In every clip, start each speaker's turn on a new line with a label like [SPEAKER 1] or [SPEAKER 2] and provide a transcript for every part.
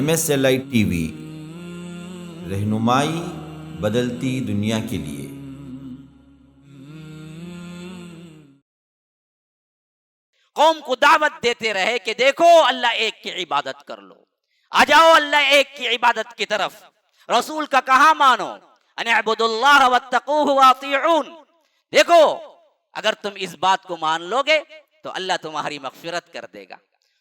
[SPEAKER 1] MSLI T V, رہنمائی بدلتی دنیا کے لیے۔
[SPEAKER 2] قوم کو دعوت دیتے رہے کہ دیکھو اللہ ایک کی عبادت کر لو، آ جاؤ اللہ ایک کی عبادت کی طرف۔ رسول کا کہاں مانو، ان اعبدوا اللہ واتقوہ واطیعون۔ دیکھو اگر تم اس بات کو مان لو گے تو اللہ تمہاری مغفرت کر دے گا،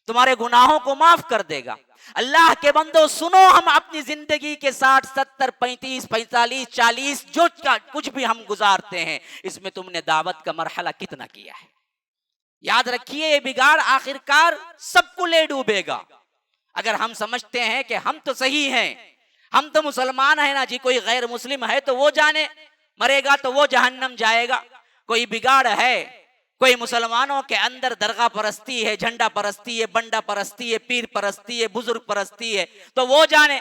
[SPEAKER 2] تمہارے گناہوں کو معاف کر دے گا۔ اللہ کے بندو سنو، ہم اپنی زندگی کے 60 70 35 45 40 جو کچھ بھی ہم گزارتے ہیں، اس میں تم نے دعوت کا مرحلہ کتنا کیا ہے؟ یاد رکھیے یہ بگاڑ آخرکار سب کو لے ڈوبے گا۔ اگر ہم سمجھتے ہیں کہ ہم تو صحیح ہیں، ہم تو مسلمان ہیں نا جی، کوئی غیر مسلم ہے تو وہ جانے، مرے گا تو وہ جہنم جائے گا۔ کوئی بگاڑ ہے، کوئی مسلمانوں کے اندر درگاہ پرستی ہے، جھنڈا پرستی ہے، بنڈا پرستی ہے، پیر پرستی ہے، بزرگ پرستی ہے تو وہ جانے۔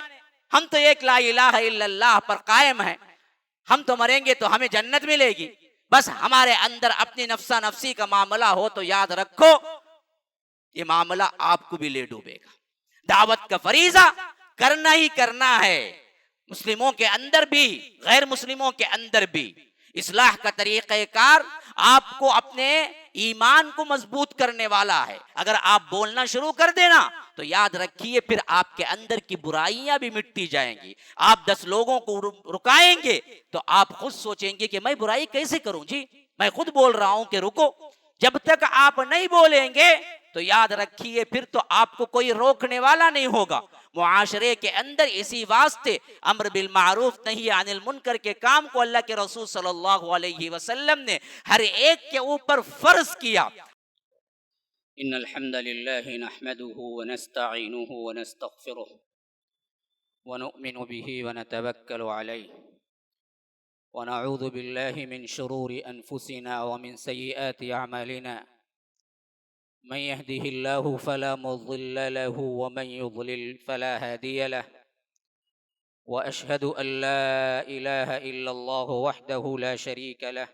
[SPEAKER 2] ہم تو ایک لا الہ الا اللہ پر قائم ہیں، ہم تو مریں گے تو ہمیں جنت ملے گی۔ بس ہمارے اندر اپنی نفسا نفسی کا معاملہ ہو تو یاد رکھو یہ معاملہ آپ کو بھی لے ڈوبے گا۔ دعوت کا فریضہ کرنا ہی کرنا ہے، مسلموں کے اندر بھی غیر مسلموں کے اندر بھی۔ اصلاح کا طریقہ کار آپ کو اپنے ایمان کو مضبوط کرنے والا ہے۔ اگر آپ بولنا شروع کر دینا تو یاد رکھیے پھر آپ کے اندر کی برائیاں بھی مٹتی جائیں گی۔ آپ 10 لوگوں کو رکائیں گے تو آپ خود سوچیں گے کہ میں برائی کیسے کروں جی، میں خود بول رہا ہوں کہ رکو۔ جب تک آپ نہیں بولیں گے تو یاد رکھیے پھر تو آپ کو کوئی روکنے والا نہیں ہوگا۔ معاشرے کے اندر اسی واسطے امر بالمعروف نہی عن المنکر کے کام کو اللہ کے رسول صلی اللہ علیہ وسلم نے ہر ایک کے اوپر فرض کیا۔
[SPEAKER 3] ان الحمد لله نحمده ونستعينه ونستغفره ونؤمن به ونتوكل عليه ونعوذ بالله من شرور انفسنا ومن سيئات اعمالنا، من يهده الله فلا مضل له ومن يضلل فلا هادي له، واشهد ان لا اله الا الله وحده لا شريك له،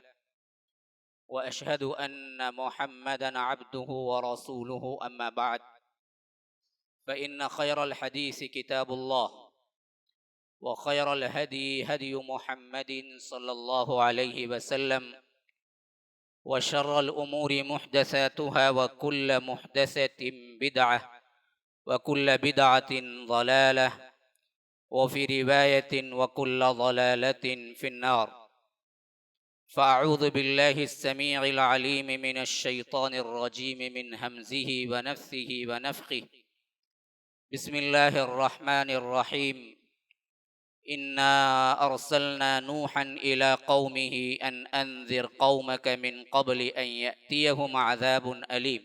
[SPEAKER 3] واشهد ان محمدا عبده ورسوله، اما بعد فان خير الحديث كتاب الله، وخير الهدي هدي محمد صلى الله عليه وسلم، وشر الامور محدثاتها وكل محدثة بدعة وكل بدعة ضلالة، وفي رواية وكل ضلالة في النار۔ فأعوذ بالله السميع العليم من الشيطان الرجيم من همزه ونفثه ونفخه، بسم الله الرحمن الرحيم، إنا أرسلنا نوحا إلى قومه أن أنذر قومك من قبل أن يأتيهم عذاب أليم،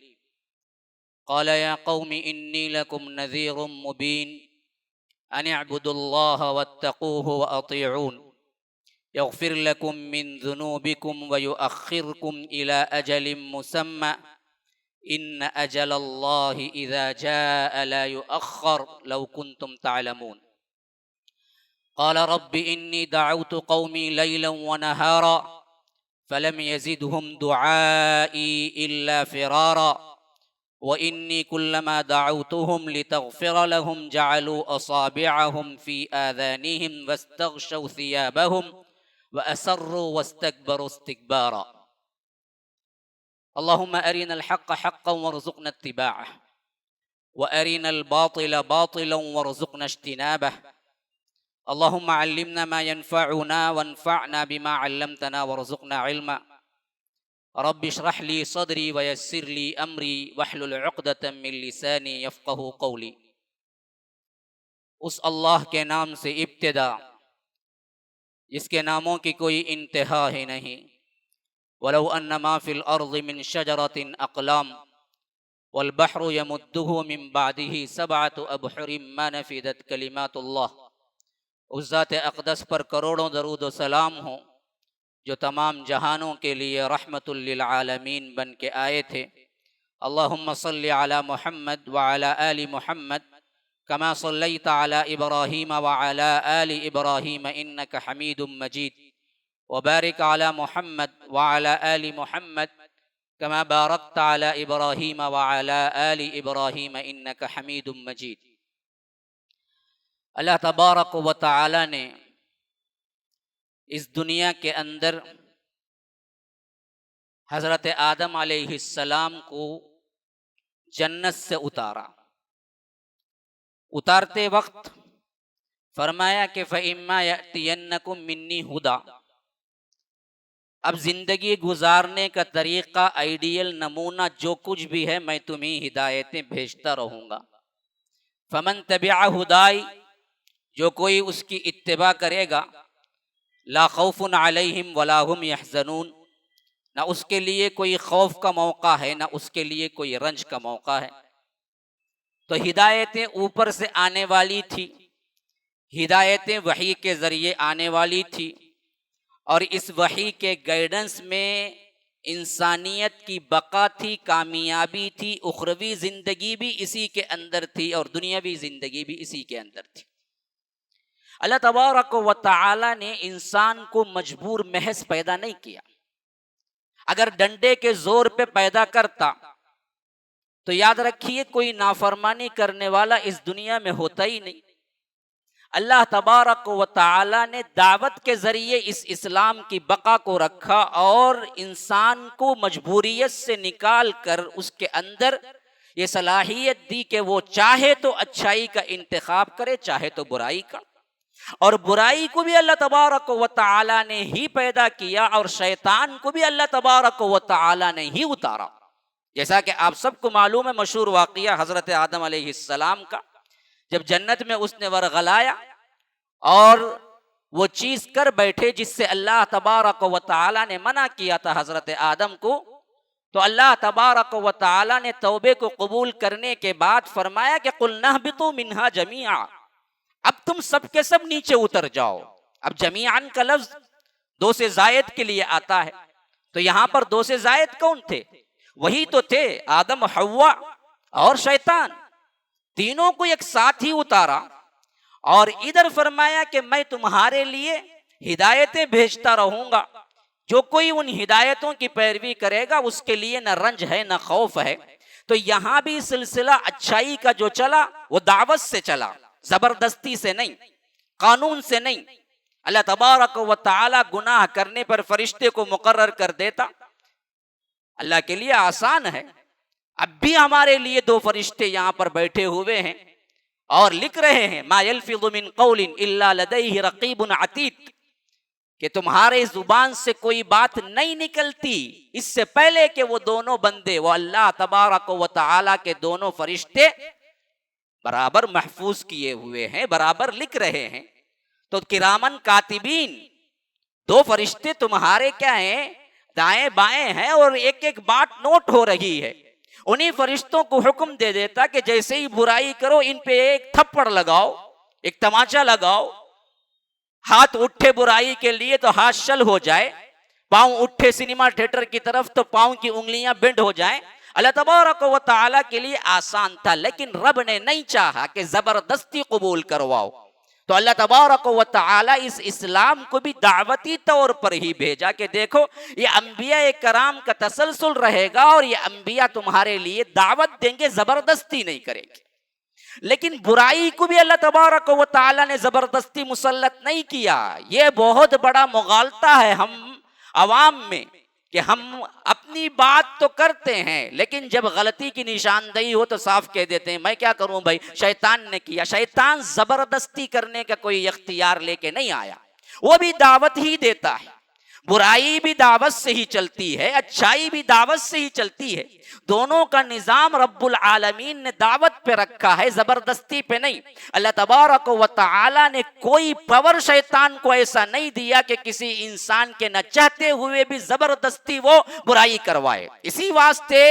[SPEAKER 3] قال يا قوم إني لكم نذير مبين، أن اعبدوا الله واتقوه وأطيعون، يغفر لكم من ذنوبكم ويؤخركم إلى أجل مسمى، إن أجل الله إذا جاء لا يؤخر لو كنتم تعلمون، قال رب إني دعوت قومي ليلا ونهارا فلم يزدهم دعائي إلا فرارا، وإني كلما دعوتهم لتغفر لهم جعلوا أصابعهم في آذانهم واستغشوا ثيابهم وأسروا واستكبروا استكبارا، اللهم أرنا الحق حقا وارزقنا اتباعه، وأرنا الباطل باطلا وارزقنا اجتنابه، اللهم علمنا ما ينفعنا وانفعنا بما علمتنا وارزقنا علما، رب اشرح لي صدري ويسر لي أمري واحلل عقدة من لساني يفقه قولي۔ اس اللہ کے نام سے ابتدا جس کے ناموں کی کوئی انتہا ہی نہیں۔ وَلَوْ أَنَّ مَا فِي الْأَرْضِ مِنْ شَجَرَةٍ أَقْلَامٌ وَالْبَحْرُ يَمُدُّهُ مِنْ بَعْدِهِ سَبْعَةُ أَبْحُرٍ مَا نَفِدَتْ كَلِمَاتُ اللَّهِ۔ اس ذات اقدس پر کروڑوں درود و سلام ہوں جو تمام جہانوں کے لیے رحمت للعالمین بن کے آئے تھے۔ اللہم صلی علی محمد وعلی آل محمد كما صليت على إبراهيم وعلى آل إبراهيم إنك حميد مجيد، وبارك على محمد وعلى آل محمد كما باركت على إبراهيم وعلى آل إبراهيم إنك حميد مجيد۔ اللہ تبارک و تعالی نے اس دنیا کے اندر حضرت آدم علیہ السلام کو جنت سے اتارتے وقت فرمایا کہ فَإِمَّا يَأْتِيَنَّكُم مِّنِّي هُدًى، اب زندگی گزارنے کا طریقہ، آئیڈیل نمونہ جو کچھ بھی ہے، میں تمہیں ہدایتیں بھیجتا رہوں گا۔ فَمَن تَبِعَ ہُدَائی، جو کوئی اس کی اتباع کرے گا، لا خوف علیہم ولا ہم یحزنون، نہ اس کے لیے کوئی خوف کا موقع ہے، نہ اس کے لیے کوئی رنج کا موقع ہے۔ تو ہدایتیں اوپر سے آنے والی تھی، ہدایتیں وحی کے ذریعے آنے والی تھی، اور اس وحی کے گائیڈنس میں انسانیت کی بقا تھی، کامیابی تھی، اخروی زندگی بھی اسی کے اندر تھی اور دنیاوی زندگی بھی اسی کے اندر تھی۔ اللہ تبارک و تعالی نے انسان کو مجبور محض پیدا نہیں کیا۔ اگر ڈنڈے کے زور پہ پیدا کرتا تو یاد رکھیے کوئی نافرمانی کرنے والا اس دنیا میں ہوتا ہی نہیں۔ اللہ تبارک و تعالی نے دعوت کے ذریعے اس اسلام کی بقا کو رکھا اور انسان کو مجبوریت سے نکال کر اس کے اندر یہ صلاحیت دی کہ وہ چاہے تو اچھائی کا انتخاب کرے، چاہے تو برائی کا، اور برائی کو بھی اللہ تبارک و تعالی نے ہی پیدا کیا اور شیطان کو بھی اللہ تبارک و تعالی نے ہی اتارا۔ جیسا کہ آپ سب کو معلوم ہے مشہور واقعہ حضرت آدم علیہ السلام کا، جب جنت میں اس نے ورغلایا اور وہ چیز کر بیٹھے جس سے اللہ تبارک و تعالی نے منع کیا تھا حضرت آدم کو، تو اللہ تبارک و تعالی نے توبے کو قبول کرنے کے بعد فرمایا کہ قُلْنَا اهْبِطُوا مِنْهَا جَمِيعًا، اب تم سب کے سب نیچے اتر جاؤ۔ اب جمیعاً کا لفظ دو سے زائد کے لیے آتا ہے، تو یہاں پر دو سے زائد کون تھے؟ وہی تو تھے، آدم، حوا اور شیطان، تینوں کو ایک ساتھ ہی اتارا، اور ادھر فرمایا کہ میں تمہارے لیے ہدایتیں بھیجتا رہوں گا، جو کوئی ان ہدایتوں کی پیروی کرے گا اس کے لیے نہ رنج ہے نہ خوف ہے۔ تو یہاں بھی سلسلہ اچھائی کا جو چلا وہ دعوت سے چلا، زبردستی سے نہیں، قانون سے نہیں۔ اللہ تبارک و تعالی گناہ کرنے پر فرشتے کو مقرر کر دیتا، اللہ کے لیے آسان ہے۔ اب بھی ہمارے لیے دو فرشتے یہاں پر بیٹھے ہوئے ہیں اور لکھ رہے ہیں ما یلفظ من قول الا لدیہ رقیب عتید، کہ تمہارے زبان سے کوئی بات نہیں نکلتی اس سے پہلے کہ وہ دونوں بندے، وہ اللہ تبارک و تعالی کے دونوں فرشتے برابر محفوظ کیے ہوئے ہیں، برابر لکھ رہے ہیں۔ تو کرامن کاتبین، دو فرشتے تمہارے کیا ہیں؟ دائیں بائیں ہیں، اور ایک ایک بات نوٹ ہو رہی ہے۔ انہی فرشتوں کو حکم دے دیتا کہ جیسے ہی برائی کرو ان پہ ایک تھپڑ لگاؤ، ایک تماچا لگاؤ، ہاتھ اٹھے برائی کے لیے تو ہاتھ شل ہو جائے، پاؤں اٹھے سنیما تھیٹر کی طرف تو پاؤں کی انگلیاں بینڈ ہو جائیں۔ اللہ تبارک و تعالی کے لیے آسان تھا، لیکن رب نے نہیں چاہا کہ زبردستی قبول کرواؤ، تو اللہ تبارک و تعالی اس اسلام کو بھی دعوتی طور پر ہی بھیجا کہ دیکھو یہ انبیاء کرام کا تسلسل رہے گا، اور یہ انبیاء تمہارے لیے دعوت دیں گے، زبردستی نہیں کریں گے۔ لیکن برائی کو بھی اللہ تبارک و تعالی نے زبردستی مسلط نہیں کیا۔ یہ بہت بڑا مغالطہ ہے ہم عوام میں کہ ہم اپنی بات تو کرتے ہیں لیکن جب غلطی کی نشاندہی ہو تو صاف کہہ دیتے ہیں میں کیا کروں بھائی، شیطان نے کیا۔ شیطان زبردستی کرنے کا کوئی اختیار لے کے نہیں آیا، وہ بھی دعوت ہی دیتا ہے۔ برائی بھی دعوت سے ہی چلتی ہے، اچھائی بھی دعوت سے ہی چلتی ہے۔ دونوں کا نظام رب العالمین نے دعوت پہ رکھا ہے، زبردستی پہ نہیں۔ اللہ تبارک و تعالی نے کوئی پاور شیطان کو ایسا نہیں دیا کہ کسی انسان کے نہ چاہتے ہوئے بھی زبردستی وہ برائی کروائے۔ اسی واسطے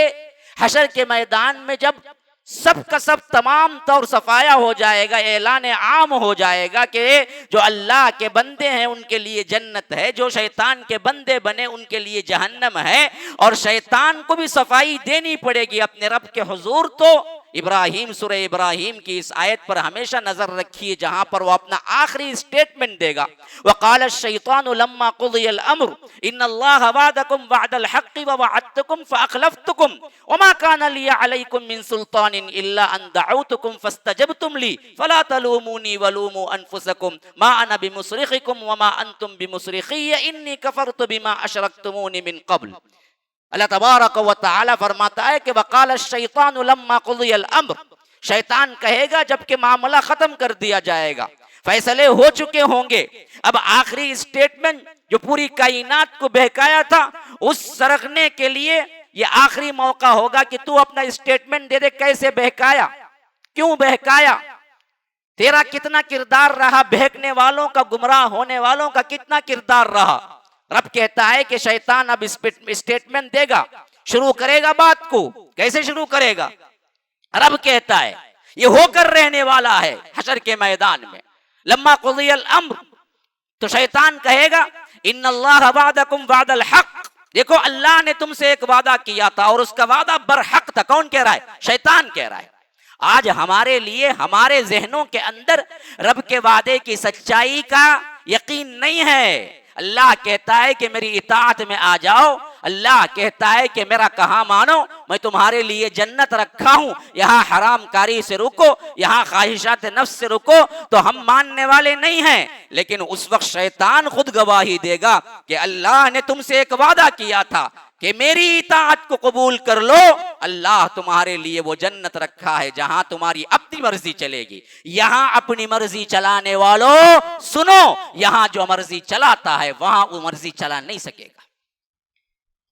[SPEAKER 3] حشر کے میدان میں جب سب کا سب تمام طور صفایا ہو جائے گا، اعلان عام ہو جائے گا کہ جو اللہ کے بندے ہیں ان کے لیے جنت ہے، جو شیطان کے بندے بنے ان کے لیے جہنم ہے، اور شیطان کو بھی صفائی دینی پڑے گی اپنے رب کے حضور، تو
[SPEAKER 2] ابراہیم سورہ ابراہیم کی اس آیت پر ہمیشہ نظر رکھیے جہاں پر وہ اپنا آخری سٹیٹمنٹ دے گا. وقال الشیطان لما قضی الامر ان اللہ وعدکم وعد الحق ووعدتکم فاخلفتکم وما كان لي عليكم من سلطان الا ان دعوتكم فاستجبتم لي فلا تلوموني ولوموا انفسكم ما انا بمصرخكم وما انتم بمصرخي اني كفرت بما اشركتموني من قبل. اللہ تبارک و تعالی فرماتا ہے کہ وقال الشیطان لما قضی الامر، شیطان کہے گا جب کہ معاملہ ختم کر دیا جائے گا، فیصلے ہو چکے ہوں گے، اب آخری سٹیٹمنٹ جو پوری کائنات کو بہکایا تھا اس سرغنے کے لیے یہ آخری موقع ہوگا کہ تو اپنا سٹیٹمنٹ دے دے. کیسے بہکایا، کیوں بہکایا، تیرا کتنا کردار رہا، بہکنے والوں کا، گمراہ ہونے والوں کا کتنا کردار رہا. رب کہتا ہے کہ شیطان اب اسٹیٹمنٹ دے گا، شروع کرے گا بات کو. کیسے شروع کرے گا؟ رب کہتا ہے یہ ہو کر رہنے والا ہے حشر کے میدان میں. لما قضی الامر، تو شیطان کہے گا ان اللہ وعدکم وعد الحق، دیکھو اللہ نے تم سے ایک وعدہ کیا تھا اور اس کا وعدہ برحق تھا. کون کہہ رہا ہے؟ شیطان کہہ رہا ہے. آج ہمارے لیے ہمارے ذہنوں کے اندر رب کے وعدے کی سچائی کا یقین نہیں ہے. اللہ کہتا ہے کہ میری اطاعت میں آ جاؤ، اللہ کہتا ہے کہ میرا کہاں مانو، میں تمہارے لیے جنت رکھا ہوں، یہاں حرام کاری سے رکو، یہاں خواہشات نفس سے رکو، تو ہم ماننے والے نہیں ہیں. لیکن اس وقت شیطان خود گواہی دے گا کہ اللہ نے تم سے ایک وعدہ کیا تھا کہ میری اطاعت کو قبول کر لو، اللہ تمہارے لیے وہ جنت رکھا ہے جہاں تمہاری اپنی مرضی چلے گی. یہاں اپنی مرضی چلانے والوں سنو، یہاں جو مرضی چلاتا ہے وہاں وہ مرضی چلا نہیں سکے گا.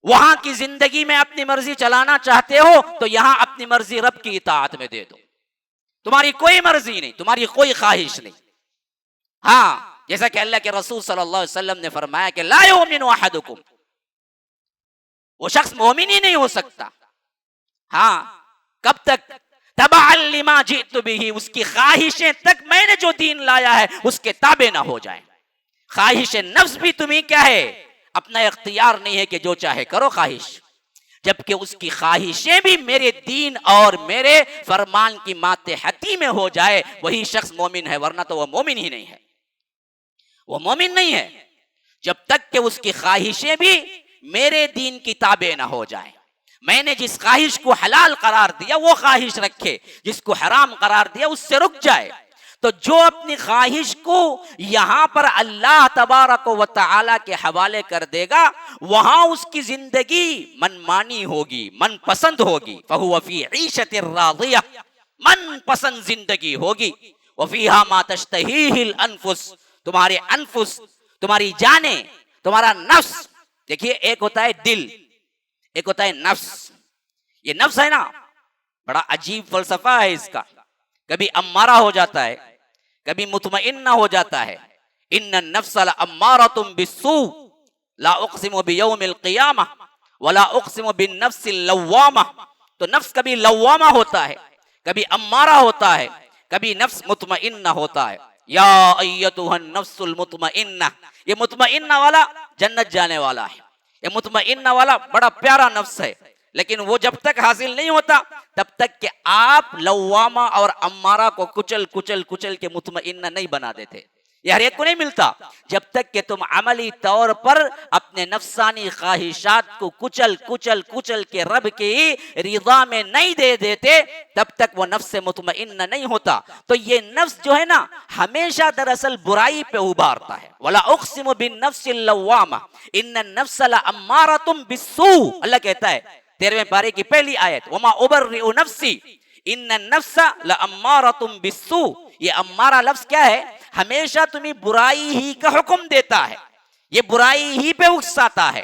[SPEAKER 2] وہاں کی زندگی میں اپنی مرضی چلانا چاہتے ہو تو یہاں اپنی مرضی رب کی اطاعت میں دے دو. تمہاری کوئی مرضی نہیں، تمہاری کوئی خواہش نہیں. ہاں، جیسا کہ اللہ کے رسول صلی اللہ علیہ وسلم نے فرمایا کہ لا یؤمن احدکم، وہ شخص مومن ہی نہیں ہو سکتا. ہاں، کب تک؟ تبعا لما جئت به، اس کی خواہشیں تک میں نے جو دین لایا ہے اس کے تابع نہ ہو جائیں. خواہش نفس بھی تمہیں کیا ہے؟ اپنا اختیار نہیں ہے کہ جو چاہے کرو خواہش، جبکہ اس کی خواہشیں بھی میرے دین اور میرے فرمان کی ماتحتی میں ہو جائے وہی شخص مومن ہے، ورنہ تو وہ مومن ہی نہیں ہے. وہ مومن نہیں ہے جب تک کہ اس کی خواہشیں بھی میرے دین کی تابع نہ ہو جائیں. میں نے جس خواہش کو حلال قرار دیا وہ خواہش رکھے، جس کو حرام قرار دیا اس سے رک جائے. تو جو اپنی خواہش کو یہاں پر اللہ تبارک و تعالی کے حوالے کر دے گا وہاں اس کی زندگی من مانی ہوگی، من پسند ہوگی. فَهُوَ فِي عِيشَةٍ رَاضِيَةٍ، من پسند زندگی ہوگی. وَفِيهَا مَا تَشْتَهِيهِ الْأَنفُسُ، تمہارے انفس، تمہاری جانیں، تمہارا نفس. دیکھیے ایک ہوتا ہے دل، ایک ہوتا ہے نفس. یہ نفس ہے نا، بڑا عجیب فلسفہ ہے اس کا. کبھی امارہ ہو جاتا ہے، کبھی مطمئنہ ہو جاتا ہے. ان النفس لامارۃ بالسوء لا اقسم بیوم القیامہ ولا اقسم بالنفس اللوامہ. تو نفس کبھی لوامہ ہوتا ہے، کبھی امارہ ہوتا ہے، کبھی نفس مطمئنہ ہوتا ہے. یا ایتھا النفس المطمئنہ، یہ مطمئنہ والا جنت جانے والا ہے. یہ مطمئنہ والا بڑا پیارا نفس ہے، لیکن وہ جب تک حاصل نہیں ہوتا تب تک کہ آپ لوامہ اور امارہ کو کچل کچل کچل کے مطمئنہ نہیں بنا دیتے. یہ ہر ایک کو نہیں ملتا. جب تک کہ تم عملی طور پر اپنے نفسانی خواہشات کو کچل کچل کچل کے رب کی رضا میں نہیں دے دیتے تب تک وہ نفس مطمئنہ نہیں ہوتا. تو یہ نفس جو ہے نا ہمیشہ دراصل برائی پہ ابھارتا ہے. وَلَا أُقْسِمُ بِالنَّفْسِ اللَّوَّامَةِ إِنَّ النَّفْسَ لَأَمَّارَةٌ بِالسُّوءِ. اللہ کہتا ہے 13ویں پارے کی پہلی آیت، وَمَا أُبَرِّئُ نَفْسِي إِنَّ النَّفْسَ لَأَمَّارَةٌ بِالسُّوءِ. یہ امارہ لفظ کیا ہے؟ ہمیشہ تمہیں برائی ہی کا حکم دیتا ہے، یہ برائی ہی پہ اکساتا ہے.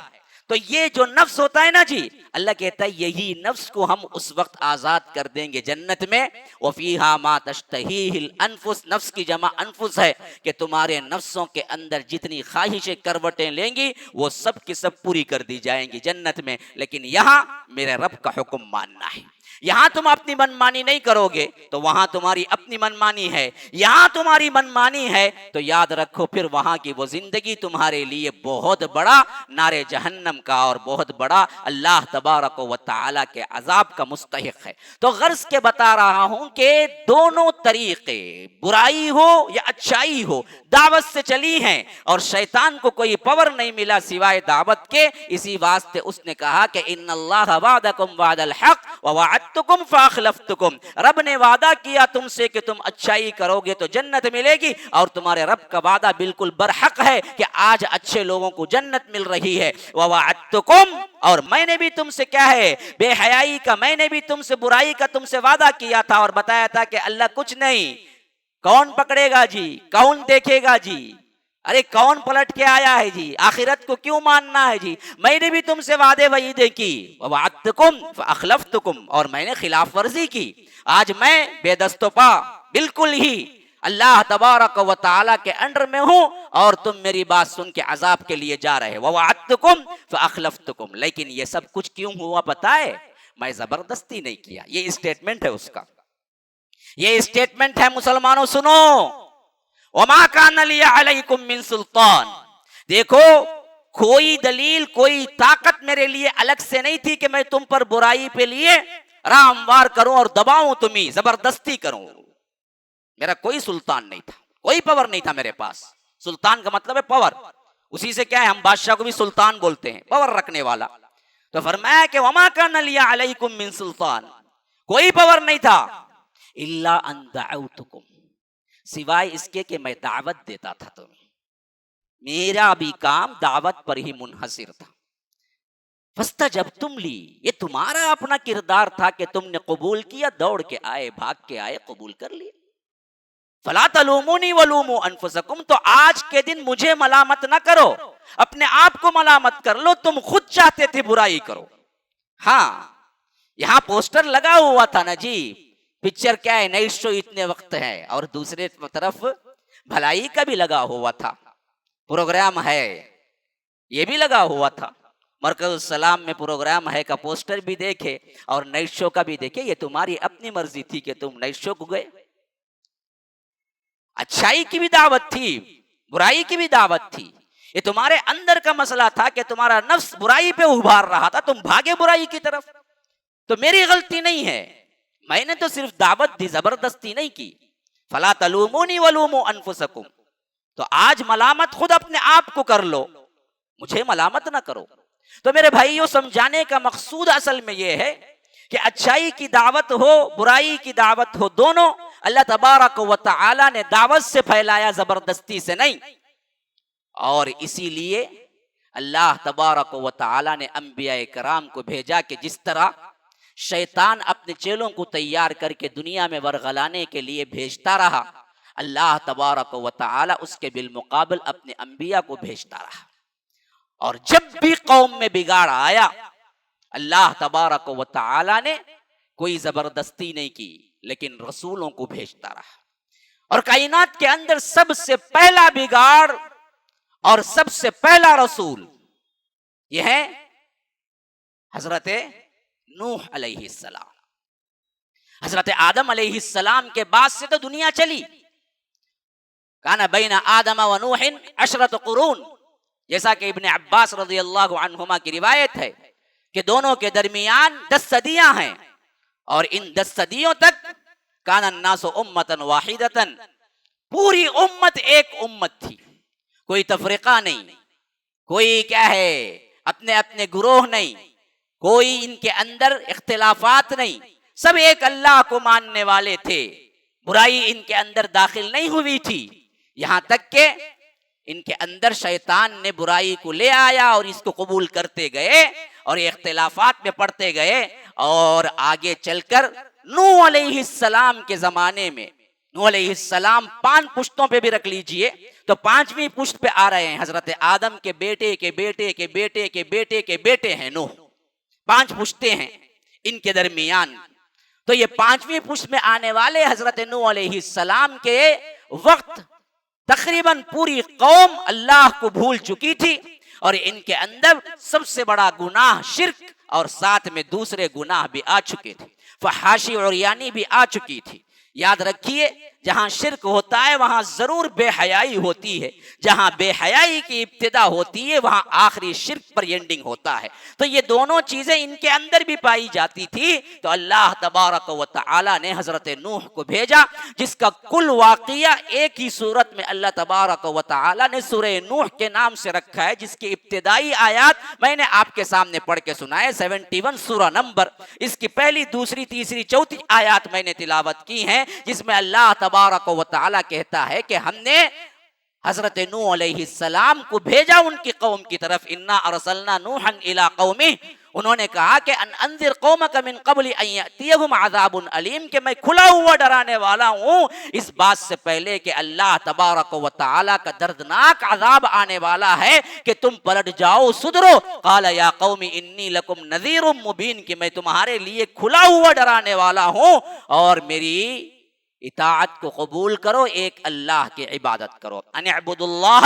[SPEAKER 2] تو یہ جو نفس ہوتا ہے نا جی، اللہ کہتا ہے یہی نفس کو ہم اس وقت آزاد کر دیں گے جنت میں. وَفِيهَا مَا تَشْتَهِيهِ الْأَنفُسُ، نفس کی جمع انفس ہے کہ تمہارے نفسوں کے اندر جتنی خواہشیں کروٹیں لیں گی وہ سب کی سب پوری کر دی جائیں گی جنت میں. لیکن یہاں میرے رب کا حکم ماننا ہے. یہاں تم اپنی منمانی نہیں کرو گے تو وہاں تمہاری اپنی منمانی ہے، یہاں تمہاری منمانی ہے تو یاد رکھو پھر وہاں کی وہ زندگی تمہارے لیے بہت بڑا نار جہنم کا اور بہت بڑا اللہ تبارک و تعالی کے عذاب کا مستحق ہے۔ تو غرض کے بتا رہا ہوں کہ دونوں طریقے، برائی ہو یا اچھائی ہو، دعوت سے چلی ہیں اور شیطان کو کوئی پاور نہیں ملا سوائے دعوت کے، اسی واسطے اس نے کہا کہ ان اللہ وعدکم وعد الحق ووعدتکم فاخلفتکم، رب نے وعدہ کیا تم سے کہ تم اچھائی کرو گے تو جنت ملے گی، اور تمہارے رب کا وعدہ بالکل برحق ہے کہ آج اچھے لوگوں کو جنت مل رہی ہے۔ ووعدتکم، اور میں نے بھی تم سے کیا ہے بے حیائی کا، میں نے بھی تم سے برائی کا تم سے وعدہ کیا تھا اور بتایا تھا کہ اللہ کچھ نہیں، کون پکڑے گا جی، کون دیکھے گا جی، ارے کون پلٹ کے آیا ہے جی، آخرت کو کیوں ماننا ہے جی، میں نے بھی تم سے وعدے وعیدے کی، وعدتکم فاخلفتکم، اور میں نے خلاف ورزی کی، آج میں بے دست و پا بالکل ہی اللہ تبارک و تعالی کے انڈر میں ہوں اور تم میری بات سن کے عذاب کے لیے جا رہے، ووعدتکم فاخلفتکم، لیکن یہ سب کچھ کیوں ہوا پتہ ہے؟ میں زبردستی نہیں کیا، یہ اسٹیٹمنٹ ہے اس کا، یہ اسٹیٹمنٹ ہے مسلمانوں سنو، وما کان لی علیکم من سلطان، دیکھو کوئی دلیل کوئی طاقت میرے لیے الگ سے نہیں تھی کہ میں تم پر برائی پہ لیے راہ ہموار کروں اور دباؤں تمہیں، زبردستی کروں، میرا کوئی سلطان نہیں تھا، کوئی پاور نہیں تھا میرے پاس، سلطان کا مطلب ہے پاور، اسی سے کیا ہے ہم بادشاہ کو بھی سلطان بولتے ہیں، پاور رکھنے والا، تو فرمایا کہ وما کان لی علیکم من سلطان، کوئی پاور نہیں تھا، الا ان دعوتکم، سوائے اس کے کہ میں دعوت دیتا تھا تمہیں، میرا بھی کام دعوت پر ہی منحصر تھا، فاستجبتم لی، یہ تمہارا اپنا کردار تھا کہ تم نے قبول کیا، دوڑ کے آئے، بھاگ کے آئے، قبول کر لیے، فلا تلومونی ولوموا انفسکم، تو آج کے دن مجھے ملامت نہ کرو، اپنے آپ کو ملامت کر لو، تم خود چاہتے تھے برائی کرو، ہاں یہاں پوسٹر لگا ہوا تھا نا جی، پکچر کیا ہے، نئی شو اتنے وقت ہے، اور دوسرے طرف بھلائی کا بھی لگا ہوا تھا، پروگرام ہے یہ بھی لگا ہوا تھا، مرکز السلام میں پروگرام ہے کا پوسٹر بھی دیکھے اور نئی شو کا بھی دیکھے، یہ تمہاری اپنی مرضی تھی کہ تم نئی شو کو گئے، اچھائی کی بھی دعوت تھی، برائی کی بھی دعوت تھی، یہ تمہارے اندر کا مسئلہ تھا کہ تمہارا نفس برائی پہ ابھار رہا تھا، تم بھاگے برائی کی طرف، تو میری غلطی نہیں ہے، میں نے تو صرف دعوت دی، زبردستی نہیں کی، فلا تلومونی ولوموا انفسکم، تو آج ملامت خود اپنے آپ کو کر لو، مجھے ملامت نہ کرو۔ تو میرے بھائیوں سمجھانے کا مقصود اصل میں یہ ہے کہ اچھائی کی دعوت ہو برائی کی دعوت ہو، دونوں اللہ تبارک و تعالی نے دعوت سے پھیلایا، زبردستی سے نہیں، اور اسی لیے اللہ تبارک و تعالی نے انبیاء کرام کو بھیجا کہ جس طرح شیطان اپنے چیلوں کو تیار کر کے دنیا میں ورغلانے کے لیے بھیجتا رہا، اللہ تبارک و تعالی اس کے بالمقابل اپنے انبیاء کو بھیجتا رہا، اور جب بھی قوم میں بگاڑ آیا اللہ تبارک و تعالی نے کوئی زبردستی نہیں کی لیکن رسولوں کو بھیجتا رہا، اور کائنات کے اندر سب سے پہلا بگاڑ اور سب سے پہلا رسول یہ ہے حضرت نوح علیہ السلام۔ حضرت آدم علیہ السلام کے بعد سے تو دنیا چلی، کانا بین آدم و نوح 10 قرون، جیسا کہ ابن عباس رضی اللہ عنہما کی روایت ہے کہ دونوں کے درمیان 10 صدیاں ہیں، اور ان 10 صدیوں تک کان الناس امتا واحدتا، پوری امت ایک امت تھی، کوئی تفرقہ نہیں، کوئی کیا ہے اپنے اپنے گروہ نہیں، کوئی ان کے اندر اختلافات نہیں، سب ایک اللہ کو ماننے والے تھے، برائی ان کے اندر داخل نہیں ہوئی تھی، یہاں تک کہ ان کے اندر شیطان نے برائی کو لے آیا اور اس کو قبول کرتے گئے اور اختلافات میں پڑتے گئے، اور آگے چل کر نوح علیہ السلام کے زمانے میں، نوح علیہ السلام 5 پشتوں پہ بھی رکھ لیجئے تو 5ویں پشت پہ آ رہے ہیں، حضرت آدم کے بیٹے کے بیٹے کے بیٹے کے بیٹے کے بیٹے ہیں نوح، 5 پشتے ہیں ان کے درمیان، تو یہ 5ویں پشت میں آنے والے حضرت نوح علیہ السلام کے وقت تقریباً پوری قوم اللہ کو بھول چکی تھی، اور ان کے اندر سب سے بڑا گناہ شرک اور ساتھ میں دوسرے گناہ بھی آ چکے تھے، فحاشی اور یعنی بھی آ چکی تھی۔ یاد رکھیے جہاں شرک ہوتا ہے وہاں ضرور بے حیائی ہوتی ہے، جہاں بے حیائی کی ابتدا ہوتی ہے وہاں آخری شرک پر اینڈنگ ہوتا ہے۔ تو یہ دونوں چیزیں ان کے اندر بھی پائی جاتی تھی، تو اللہ تبارک و تعالی نے حضرت نوح کو بھیجا، جس کا کل واقعہ ایک ہی صورت میں اللہ تبارک و تعالی نے سورہ نوح کے نام سے رکھا ہے، جس کی ابتدائی آیات میں نے آپ کے سامنے پڑھ کے سنائے۔ 71 سورہ نمبر، اس کی پہلی، دوسری، تیسری، چوتھی آیات میں نے تلاوت کی ہیں، جس میں اللہ تبارک و تعالی کہتا ہے کہ ہم نے حضرت نوح علیہ السلام کو بھیجا ان کی قوم کی طرف۔ انا ارسلنا نوحا الی قومہ، انہوں نے کہا کہ انذر قومک من قبل ان یاتیہم عذاب علیم، کہ میں کھلا ہوا ڈرانے والا ہوں اس بات سے پہلے کہ اللہ تبارک و تعالی کا دردناک عذاب آنے والا ہے کہ تم پلٹ جاؤ، سدھرو۔ قال یا قوم انی لکم نذیر مبین، کہ میں تمہارے لیے کھلا ہوا ڈرانے والا ہوں اور میری اطاعت کو قبول کرو، ایک اللہ کی عبادت کرو۔ ان اعبدوا اللہ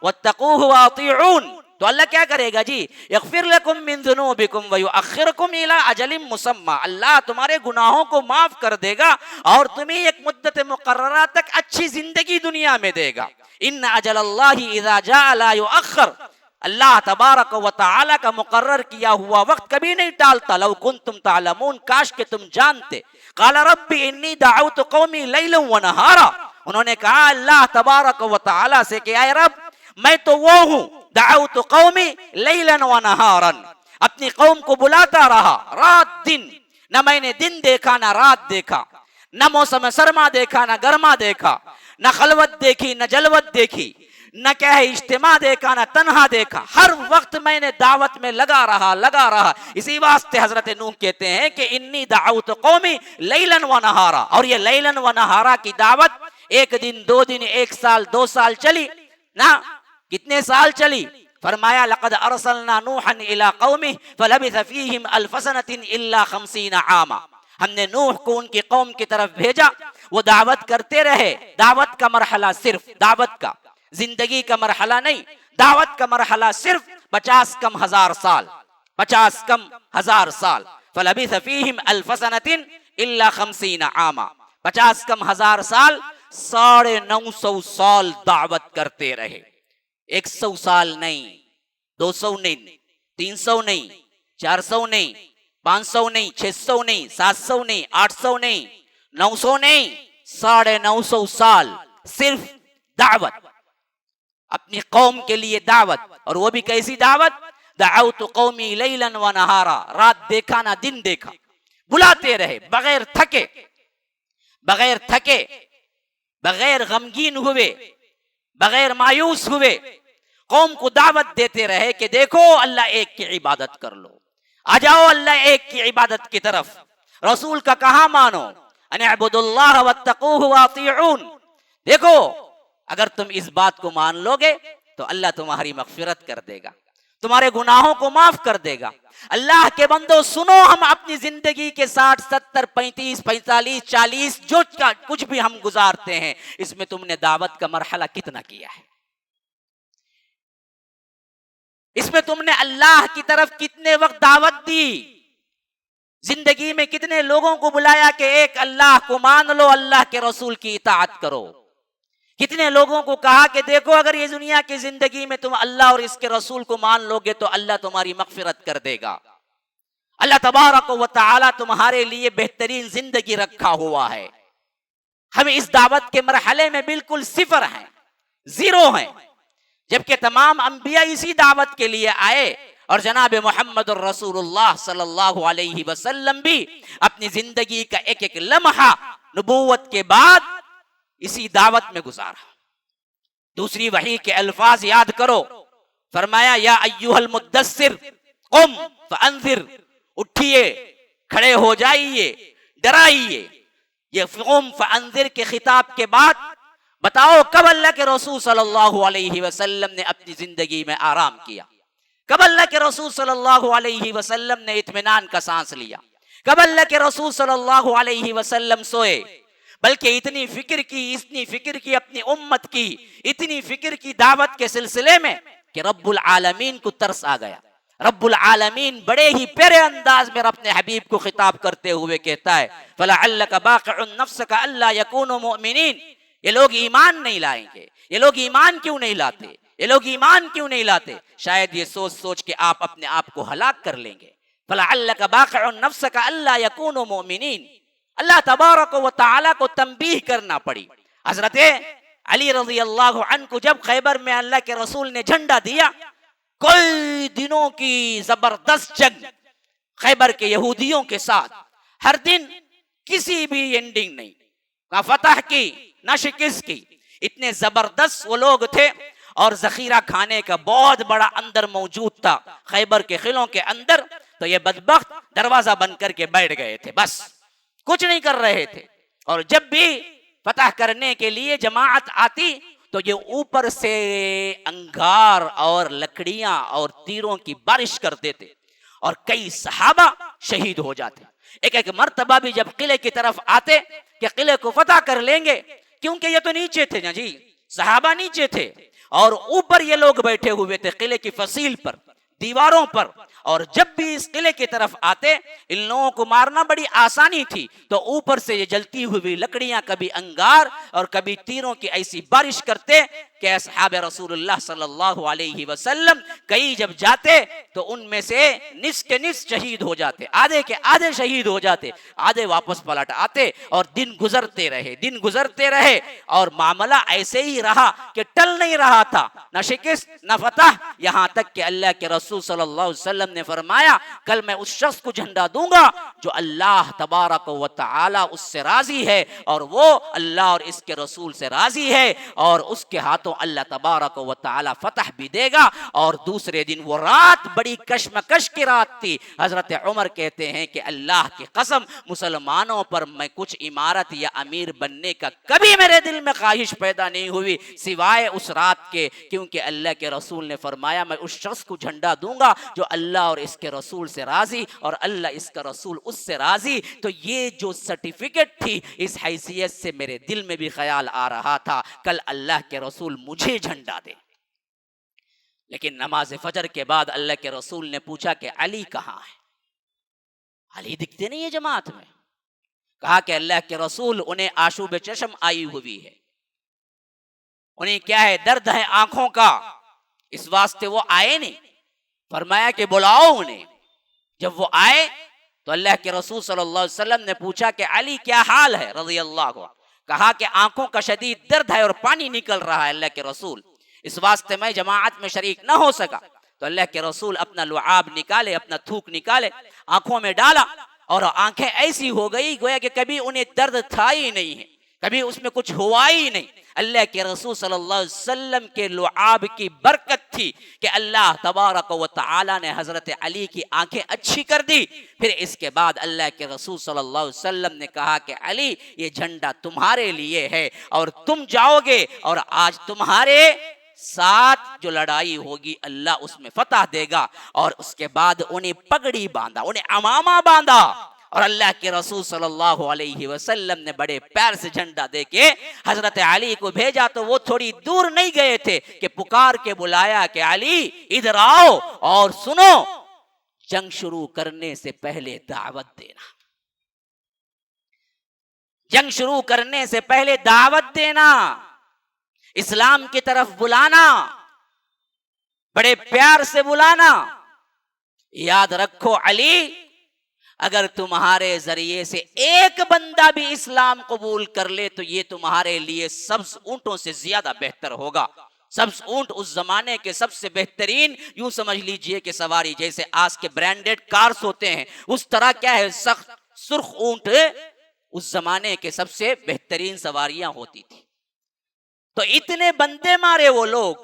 [SPEAKER 2] واتقوہ واطیعون، تو اللہ کیا کرے گا جی؟ یغفر لکم من ذنوبکم ویؤخرکم الی اجل مسمی، اللہ تمہارے گناہوں کو معاف کر دے گا اور تمہیں ایک مدت مقررہ تک اچھی زندگی دنیا میں دے گا۔ ان اجل اللہ اذا جاء لا یؤخر، اللہ تبارک و تعالی کا مقرر کیا ہوا وقت کبھی نہیں ٹالتا۔ لو کنتم تعلمون، کاش کہ تم جانتے۔ قال رب انی دعوت قومی لیلا ونہارا، انہوں نے کہا اللہ تبارک و تعالی سے کہ اے رب میں تو وہ ہوں، دعوت قومی لیلا ونہارا، اپنی قوم کو بلاتا رہا رات دن، نہ میں نے دن دیکھا نہ رات دیکھا، نہ موسم سرما دیکھا نہ گرما دیکھا، نہ خلوت دیکھی نہ جلوت دیکھی، نہ کیا ہے اجتماع دیکھا نہ تنہا دیکھا، ہر وقت میں نے دعوت میں لگا رہا۔ اسی واسطے حضرت نوح کہتے ہیں کہ انی دعوت قومی لیلاً و نہارا، اور یہ لیلاً و نہارا کی دعوت ایک دن، دو دن، ایک سال، 2 سال چلی نا، کتنے سال چلی؟ فرمایا لقد ارسلنا نوحا الی قومہ فلبث فیہم الف سنۃ الا 50 عاما، ہم نے نوح کو ان کی قوم کی طرف بھیجا، وہ دعوت کرتے رہے۔ دعوت کا مرحلہ صرف دعوت کا، زندگی کا مرحلہ نہیں، دعوت کا مرحلہ صرف 50 کم ہزار سال، 50 کم ہزار سال۔ فلبث فیہم الف سنۃ الا 50 عاما، 50 کم ہزار سال، 950 سال دعوت کرتے رہے۔ 100 سال نہیں، 200 نہیں، 300 نہیں، 400 نہیں، 500 نہیں، 600 نہیں، 700 نہیں، 800 نہیں، 900 نہیں، 950 سال صرف دعوت، اپنی قوم کے لیے دعوت، اور وہ بھی کیسی دعوت؟ دعوت قومی لیلاً و نہارا، رات دیکھا نہ دن دیکھا، بلاتے رہے بغیر تھکے، بغیر تھکے، بغیر غمگین ہوئے، بغیر مایوس ہوئے، قوم کو دعوت دیتے رہے کہ دیکھو اللہ ایک کی عبادت کر لو، آ جاؤ اللہ ایک کی عبادت کی طرف، رسول کا کہاں مانو، ان اعبدوا اللہ واتقوہ واطیعون۔ دیکھو اگر تم اس بات کو مان لو گے تو اللہ تمہاری مغفرت کر دے گا، تمہارے گناہوں کو معاف کر دے گا۔ اللہ کے بندو سنو، ہم اپنی زندگی کے 60 70 35 45 40 جو کچھ بھی ہم گزارتے ہیں، اس میں تم نے دعوت کا مرحلہ کتنا کیا ہے؟ اس میں تم نے اللہ کی طرف کتنے وقت دعوت دی؟ زندگی میں کتنے لوگوں کو بلایا کہ ایک اللہ کو مان لو، اللہ کے رسول کی اطاعت کرو؟ کتنے لوگوں کو کہا کہ دیکھو اگر یہ دنیا کی زندگی میں تم اللہ اور اس کے رسول کو مان لو گے تو اللہ تمہاری مغفرت کر دے گا، اللہ تبارک و تعالی تمہارے لیے بہترین زندگی رکھا ہوا ہے۔ ہم اس دعوت کے مرحلے میں بالکل صفر ہیں، زیرو ہیں، جبکہ تمام انبیاء اسی دعوت کے لیے آئے، اور جناب محمد الرسول اللہ صلی اللہ علیہ وسلم بھی اپنی زندگی کا ایک ایک لمحہ نبوت کے بعد اسی دعوت میں گزارا۔ دوسری وحی کے الفاظ یاد کرو، فرمایا یا ایھا المدثر قم فانذر، اٹھیے، کھڑے ہو جائیے، ڈرائیے۔ یہ قم فانذر کے خطاب کے بعد بتاؤ کب اللہ کے رسول صلی اللہ علیہ وسلم نے اپنی زندگی میں آرام کیا؟ کب اللہ کے رسول صلی اللہ علیہ وسلم نے اطمینان کا سانس لیا؟ کب اللہ کے رسول صلی اللہ علیہ وسلم سوئے؟ بلکہ اتنی فکر کی اپنی امت کی، اتنی فکر کی دعوت کے سلسلے میں کہ رب العالمین کو ترس آ گیا، رب العالمین بڑے ہی پیارے انداز میں اپنے حبیب کو خطاب کرتے ہوئے کہتا ہے فَلَعَلَّكَ بَاقِعٌ نَفْسَكَ أَلَّا يَكُونُوا مُؤْمِنِينَ. یہ لوگ ایمان نہیں لائیں گے. یہ لوگ ایمان کیوں نہیں لاتے؟ یہ لوگ ایمان کیوں نہیں لاتے؟ شاید یہ سوچ سوچ کے آپ اپنے آپ کو ہلاک کر لیں گے. فَلَعَلَّكَ بَاقِعٌ نَفْسَكَ أَلَّا يَكُونُوا مُؤْمِنِينَ. اللہ تبارک و تعالیٰ کو تنبیہ کرنا پڑی. حضرت علی رضی اللہ عنہ کو جب خیبر میں اللہ کے رسول نے جھنڈا دیا، کئی دنوں کی زبردست جنگ خیبر کے یہودیوں کے ساتھ، ہر دن کسی بھی اینڈنگ نہیں، نہ فتح کی نہ شکست کی. اتنے زبردست وہ لوگ تھے اور ذخیرہ کھانے کا بہت بڑا اندر موجود تھا خیبر کے قلعوں کے اندر. تو یہ بدبخت دروازہ بند کر کے بیٹھ گئے تھے، بس کچھ نہیں کر رہے تھے. اور جب بھی فتح کرنے کے لیے جماعت آتی تو یہ اوپر سے انگار اور لکڑیاں اور تیروں کی بارش کرتے تھے اور کئی صحابہ شہید ہو جاتے. ایک مرتبہ بھی جب قلعے کی طرف آتے کہ قلعے کو فتح کر لیں گے، کیونکہ یہ تو نیچے تھے نا جی، صحابہ نیچے تھے اور اوپر یہ لوگ بیٹھے ہوئے تھے قلعے کی فصیل پر، دیواروں پر. اور جب بھی اس قلعے کی طرف آتے ان لوگوں کو مارنا بڑی آسانی تھی. تو اوپر سے یہ جلتی ہوئی لکڑیاں کبھی انگار اور کبھی تیروں کی ایسی بارش کرتے کہ اصحاب رسول اللہ صلی اللہ علیہ وسلم کئی جب جاتے تو ان میں سے نصف کے نصف شہید ہو جاتے، آدھے کے آدھے شہید ہو جاتے، آدھے واپس پلٹ آتے. اور دن گزرتے رہے اور معاملہ ایسے ہی رہا کہ ٹل نہیں رہا تھا، نہ شکست نہ فتح. یہاں تک کہ اللہ کے رسول صلی اللہ علیہ وسلم نے فرمایا کل میں اس شخص کو جھنڈا دوں گا جو اللہ تبارک و تعالی اس سے راضی ہے اور وہ اللہ اور اس کے رسول سے راضی ہے، اور اس کے ہاتھوں اللہ تبارک و تعالی فتح بھی دے گا. اور دوسرے دن وہ رات بڑی کشمکش کی رات تھی. حضرت عمر کہتے ہیں کہ اللہ کی قسم مسلمانوں پر میں کچھ امارت یا امیر بننے کا کبھی میرے دل میں خواہش پیدا نہیں ہوئی سوائے اس رات کے، کیونکہ اللہ کے رسول نے فرمایا میں اس شخص کو جھنڈا دوں گا جو اللہ اور اس کے رسول سے راضی اور اللہ اس کا رسول اس سے راضی. تو یہ جو سرٹیفکیٹ تھی اس حیثیت سے میرے دل میں بھی خیال آ رہا تھا کل اللہ کے رسول مجھے جھنڈا دے. لیکن نماز فجر کے بعد اللہ کے رسول نے پوچھا کہ علی کہاں ہے؟ علی دکھتے نہیں ہے جماعت میں. کہا کہ اللہ کے رسول انہیں آشوب چشم آئی ہوئی ہے، انہیں کیا ہے درد ہے آنکھوں کا، اس واسطے وہ آئے نہیں. فرمایا کہ بلاؤ انہیں. جب وہ آئے تو اللہ کے رسول صلی اللہ علیہ وسلم نے پوچھا کہ علی کیا حال ہے رضی اللہ عنہ؟ کہا کہ آنکھوں کا شدید درد ہے اور پانی نکل رہا ہے اللہ کے رسول، اس واسطے میں جماعت میں شریک نہ ہو سکا. تو اللہ کے رسول اپنا لعاب نکالے، اپنا تھوک نکالے، آنکھوں میں ڈالا اور آنکھیں ایسی ہو گئی گویا کہ کبھی انہیں درد تھا ہی نہیں ہے، کبھی اس میں کچھ ہوا ہی نہیں. اللہ کے رسول صلی اللہ علیہ وسلم کے لعاب کی برکت تھی کہ اللہ تبارک و تعالی نے حضرت علی کی آنکھیں اچھی کر دی. پھر اس کے بعد اللہ کے رسول صلی اللہ علیہ وسلم نے کہا کہ علی یہ جھنڈا تمہارے لیے ہے اور تم جاؤ گے اور آج تمہارے ساتھ جو لڑائی ہوگی اللہ اس میں فتح دے گا. اور اس کے بعد انہیں پگڑی باندھا، انہیں عمامہ باندھا اور اللہ کے رسول صلی اللہ علیہ وسلم نے بڑے پیار سے جھنڈا دے کے حضرت علی کو بھیجا. تو وہ تھوڑی دور نہیں گئے تھے کہ پکار کے بلایا کہ علی ادھر آؤ اور سنو، جنگ شروع کرنے سے پہلے دعوت دینا، جنگ شروع کرنے سے پہلے دعوت دینا، اسلام کی طرف بلانا، بڑے پیار سے بلانا. یاد رکھو علی اگر تمہارے ذریعے سے ایک بندہ بھی اسلام قبول کر لے تو یہ تمہارے لیے سبز اونٹوں سے زیادہ بہتر ہوگا. سبز اونٹ اس زمانے کے سب سے بہترین، یوں سمجھ لیجئے کہ سواری جیسے آج کے برانڈڈ کارز ہوتے ہیں اس طرح کیا ہے سخت سرخ اونٹ اس زمانے کے سب سے بہترین سواریاں ہوتی تھی. تو اتنے بندے مارے وہ لوگ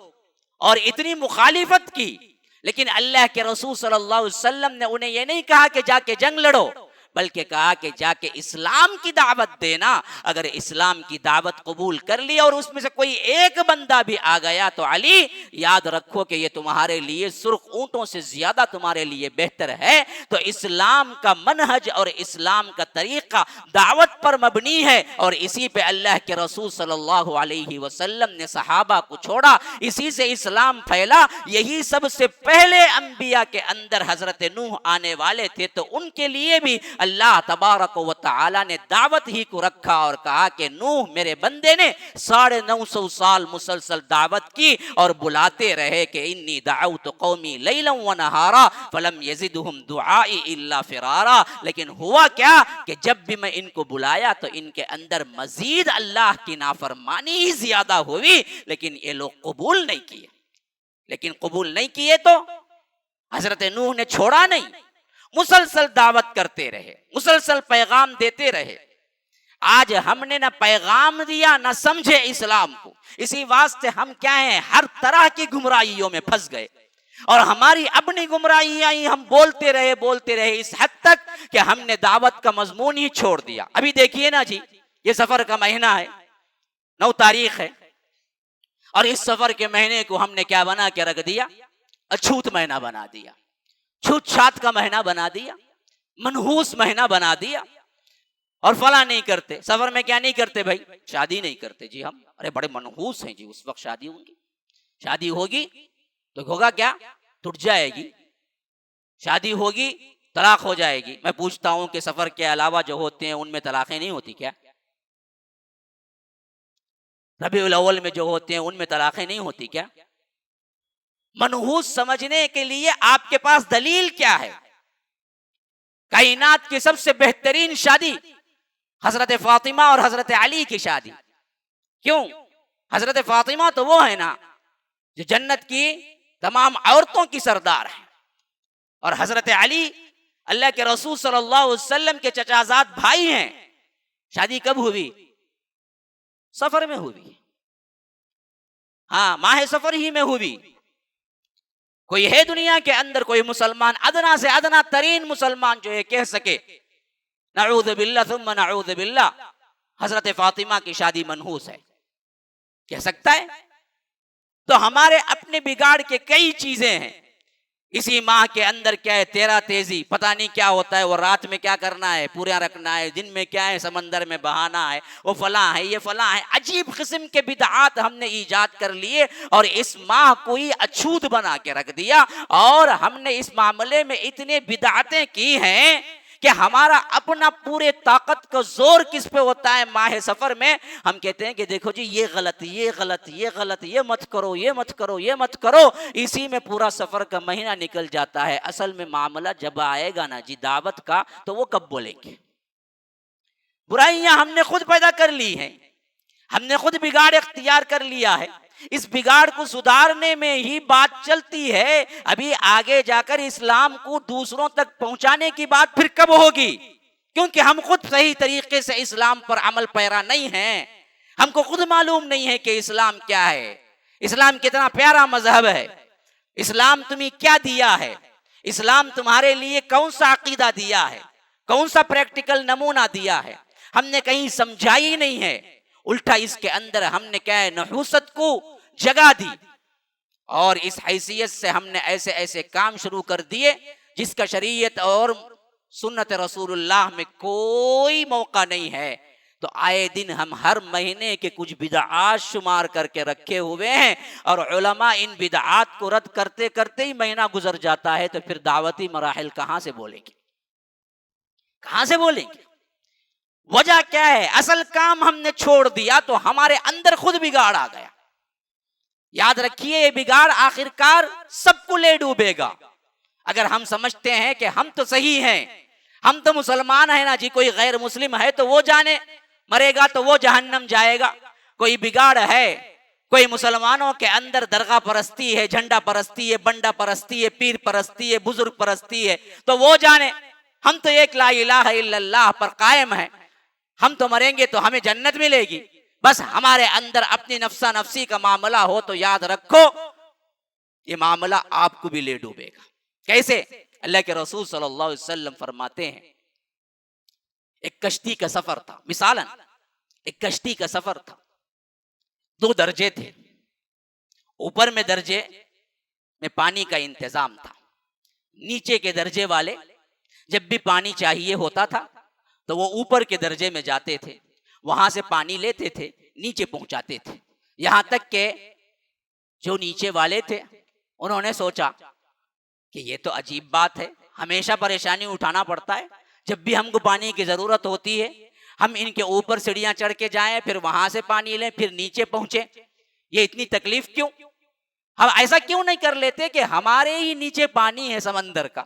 [SPEAKER 2] اور اتنی مخالفت کی، لیکن اللہ کے رسول صلی اللہ علیہ وسلم نے انہیں یہ نہیں کہا کہ جا کے جنگ لڑو، بلکہ کہا کہ جا کے اسلام کی دعوت دینا. اگر اسلام کی دعوت قبول کر لی اور اس میں سے کوئی ایک بندہ بھی آ گیا تو علی یاد رکھو کہ یہ تمہارے لیے سرخ اونٹوں سے زیادہ تمہارے لیے بہتر ہے. تو اسلام کا منہج اور اسلام کا طریقہ دعوت پر مبنی ہے، اور اسی پہ اللہ کے رسول صلی اللہ علیہ وسلم نے صحابہ کو چھوڑا، اسی سے اسلام پھیلا. یہی سب سے پہلے انبیاء کے اندر حضرت نوح آنے والے تھے، تو ان کے لیے بھی اللہ تبارک و تعالی نے دعوت ہی کو رکھا اور کہا کہ نوح میرے بندے نے 950 سال مسلسل دعوت کی اور بلاتے رہے کہ انی دعوت قومی لیلا و نہارا فلم یزدہم دعائی الا فرارا. لیکن ہوا کیا کہ جب بھی میں ان کو بلایا تو ان کے اندر مزید اللہ کی نافرمانی ہی زیادہ ہوئی، لیکن یہ لوگ قبول نہیں کیے. لیکن قبول نہیں کیے تو حضرت نوح نے چھوڑا نہیں، مسلسل دعوت کرتے رہے، مسلسل پیغام دیتے رہے. آج ہم نے نہ پیغام دیا نہ سمجھے اسلام کو، اسی واسطے ہم کیا ہیں، ہر طرح کی گمراہیوں میں پھنس گئے. اور ہماری اپنی گمراہیاں ہم بولتے رہے اس حد تک کہ ہم نے دعوت کا مضمون ہی چھوڑ دیا. ابھی دیکھیے نا جی، یہ سفر کا مہینہ ہے، 9 تاریخ ہے، اور اس سفر کے مہینے کو ہم نے کیا بنا کے رکھ دیا، اچھوت مہینہ بنا دیا، چھوت چھات کا مہینہ بنا دیا، منحوس مہینہ بنا دیا. اور فلاں نہیں کرتے، سفر میں کیا نہیں کرتے بھائی، شادی نہیں کرتے جی ہم، ارے بڑے منحوس ہیں جی، اس وقت شادی ہوں گی، شادی ہوگی تو ہوگا کیا، ٹوٹ جائے گی، شادی ہوگی طلاق ہو جائے گی. میں پوچھتا ہوں کہ سفر کے علاوہ جو ہوتے ہیں ان میں طلاقیں نہیں ہوتی کیا؟ ربیع الاول میں جو ہوتے ہیں ان میں طلاقیں نہیں ہوتی کیا؟ منحوس سمجھنے کے لیے آپ کے پاس دلیل کیا ہے؟ کائنات کی سب سے بہترین شادی حضرت فاطمہ اور حضرت علی کی شادی. کیوں؟ حضرت فاطمہ تو وہ ہے نا جو جنت کی تمام عورتوں کی سردار ہیں، اور حضرت علی اللہ کے رسول صلی اللہ علیہ وسلم کے چچازاد بھائی ہیں. شادی کب ہوئی؟ سفر میں ہوئی، ہاں ماہ سفر ہی میں ہوئی. کوئی ہے دنیا کے اندر کوئی مسلمان، ادنا سے ادنا ترین مسلمان جو ہے کہہ سکے نعوذ باللہ ثم نعوذ باللہ حضرت فاطمہ کی شادی منحوس ہے؟ کہہ سکتا ہے؟ تو ہمارے اپنے بگاڑ کے کئی چیزیں ہیں. اسی ماہ کے اندر کیا ہے، 13 تیزی، پتہ نہیں کیا ہوتا ہے، وہ رات میں کیا کرنا ہے، پورا رکھنا ہے، دن میں کیا ہے، سمندر میں بہانا ہے، وہ فلاں ہے، یہ فلاں ہے. عجیب قسم کے بدعات ہم نے ایجاد کر لیے اور اس ماہ کو ہی اچھوت بنا کے رکھ دیا. اور ہم نے اس معاملے میں اتنے بدعتیں کی ہیں کہ ہمارا اپنا پورے طاقت کا زور کس پہ ہوتا ہے ماہ سفر میں. ہم کہتے ہیں کہ دیکھو جی یہ غلط، یہ غلط، یہ غلط، یہ مت کرو، یہ مت کرو، یہ مت کرو. اسی میں پورا سفر کا مہینہ نکل جاتا ہے. اصل میں معاملہ جب آئے گا نا جی دعوت کا تو وہ کب بولیں گے؟ برائیاں ہم نے خود پیدا کر لی ہیں، ہم نے خود بگاڑ اختیار کر لیا ہے. اس بگاڑ کو سدھارنے میں ہی بات چلتی ہے. ابھی آگے جا کر اسلام کو دوسروں تک پہنچانے کی بات پھر کب ہوگی؟ کیونکہ ہم خود صحیح طریقے سے اسلام پر عمل پیرا نہیں ہیں. ہم کو خود معلوم نہیں ہے کہ اسلام کیا ہے، اسلام کتنا پیارا مذہب ہے، اسلام تمہیں کیا دیا ہے، اسلام تمہارے لیے کون سا عقیدہ دیا ہے، کون سا پریکٹیکل نمونہ دیا ہے. ہم نے کہیں سمجھا ہی نہیں ہے، الٹا اس کے اندر ہم نے کیا ہے، نحوست کو جگہ دی. اور اس حیثیت سے ہم نے ایسے ایسے کام شروع کر دیے جس کا شریعت اور سنت رسول اللہ میں کوئی موقع نہیں ہے. تو آئے دن ہم ہر مہینے کے کچھ بدعات شمار کر کے رکھے ہوئے ہیں، اور علماء ان بدعات کو رد کرتے کرتے ہی مہینہ گزر جاتا ہے. تو پھر دعوتی مراحل کہاں سے بولیں گے، کہاں سے بولیں گے؟ وجہ کیا ہے؟ اصل کام ہم نے چھوڑ دیا تو ہمارے اندر خود بگاڑ آ گیا. یاد رکھیے یہ بگاڑ آخرکار سب کو لے ڈوبے گا. اگر ہم سمجھتے ہیں کہ ہم تو صحیح ہیں، ہم تو مسلمان ہیں نا جی، کوئی غیر مسلم ہے تو وہ جانے، مرے گا تو وہ جہنم جائے گا. کوئی بگاڑ ہے، کوئی مسلمانوں کے اندر درگاہ پرستی ہے، جھنڈا پرستی ہے، بنڈا پرستی ہے، پیر پرستی ہے، بزرگ پرستی ہے، تو وہ جانے. ہم تو ایک لا الہ الا اللہ پر قائم ہیں. ہم تو مریں گے تو ہمیں جنت ملے گی. بس ہمارے اندر اپنی نفسا نفسی کا معاملہ ہو تو یاد رکھو یہ معاملہ آپ کو بھی لے ڈوبے گا. کیسے؟ اللہ کے رسول صلی اللہ علیہ وسلم فرماتے ہیں ایک کشتی کا سفر تھا، مثالاً ایک کشتی کا سفر تھا، 2 درجے تھے، اوپر میں درجے میں پانی کا انتظام تھا، نیچے کے درجے والے جب بھی پانی چاہیے ہوتا تھا تو وہ اوپر کے درجے میں جاتے تھے، وہاں سے پانی لیتے تھے، نیچے پہنچاتے تھے، یہاں تک کہ جو نیچے والے تھے انہوں نے سوچا کہ یہ تو عجیب بات ہے، ہمیشہ پریشانی اٹھانا پڑتا ہے، جب بھی ہم کو پانی کی ضرورت ہوتی ہے ہم ان کے اوپر سیڑھیاں چڑھ کے جائیں، پھر وہاں سے پانی لیں، پھر نیچے پہنچے، یہ اتنی تکلیف کیوں؟ ہم ایسا کیوں نہیں کر لیتے کہ ہمارے ہی نیچے پانی ہے سمندر کا،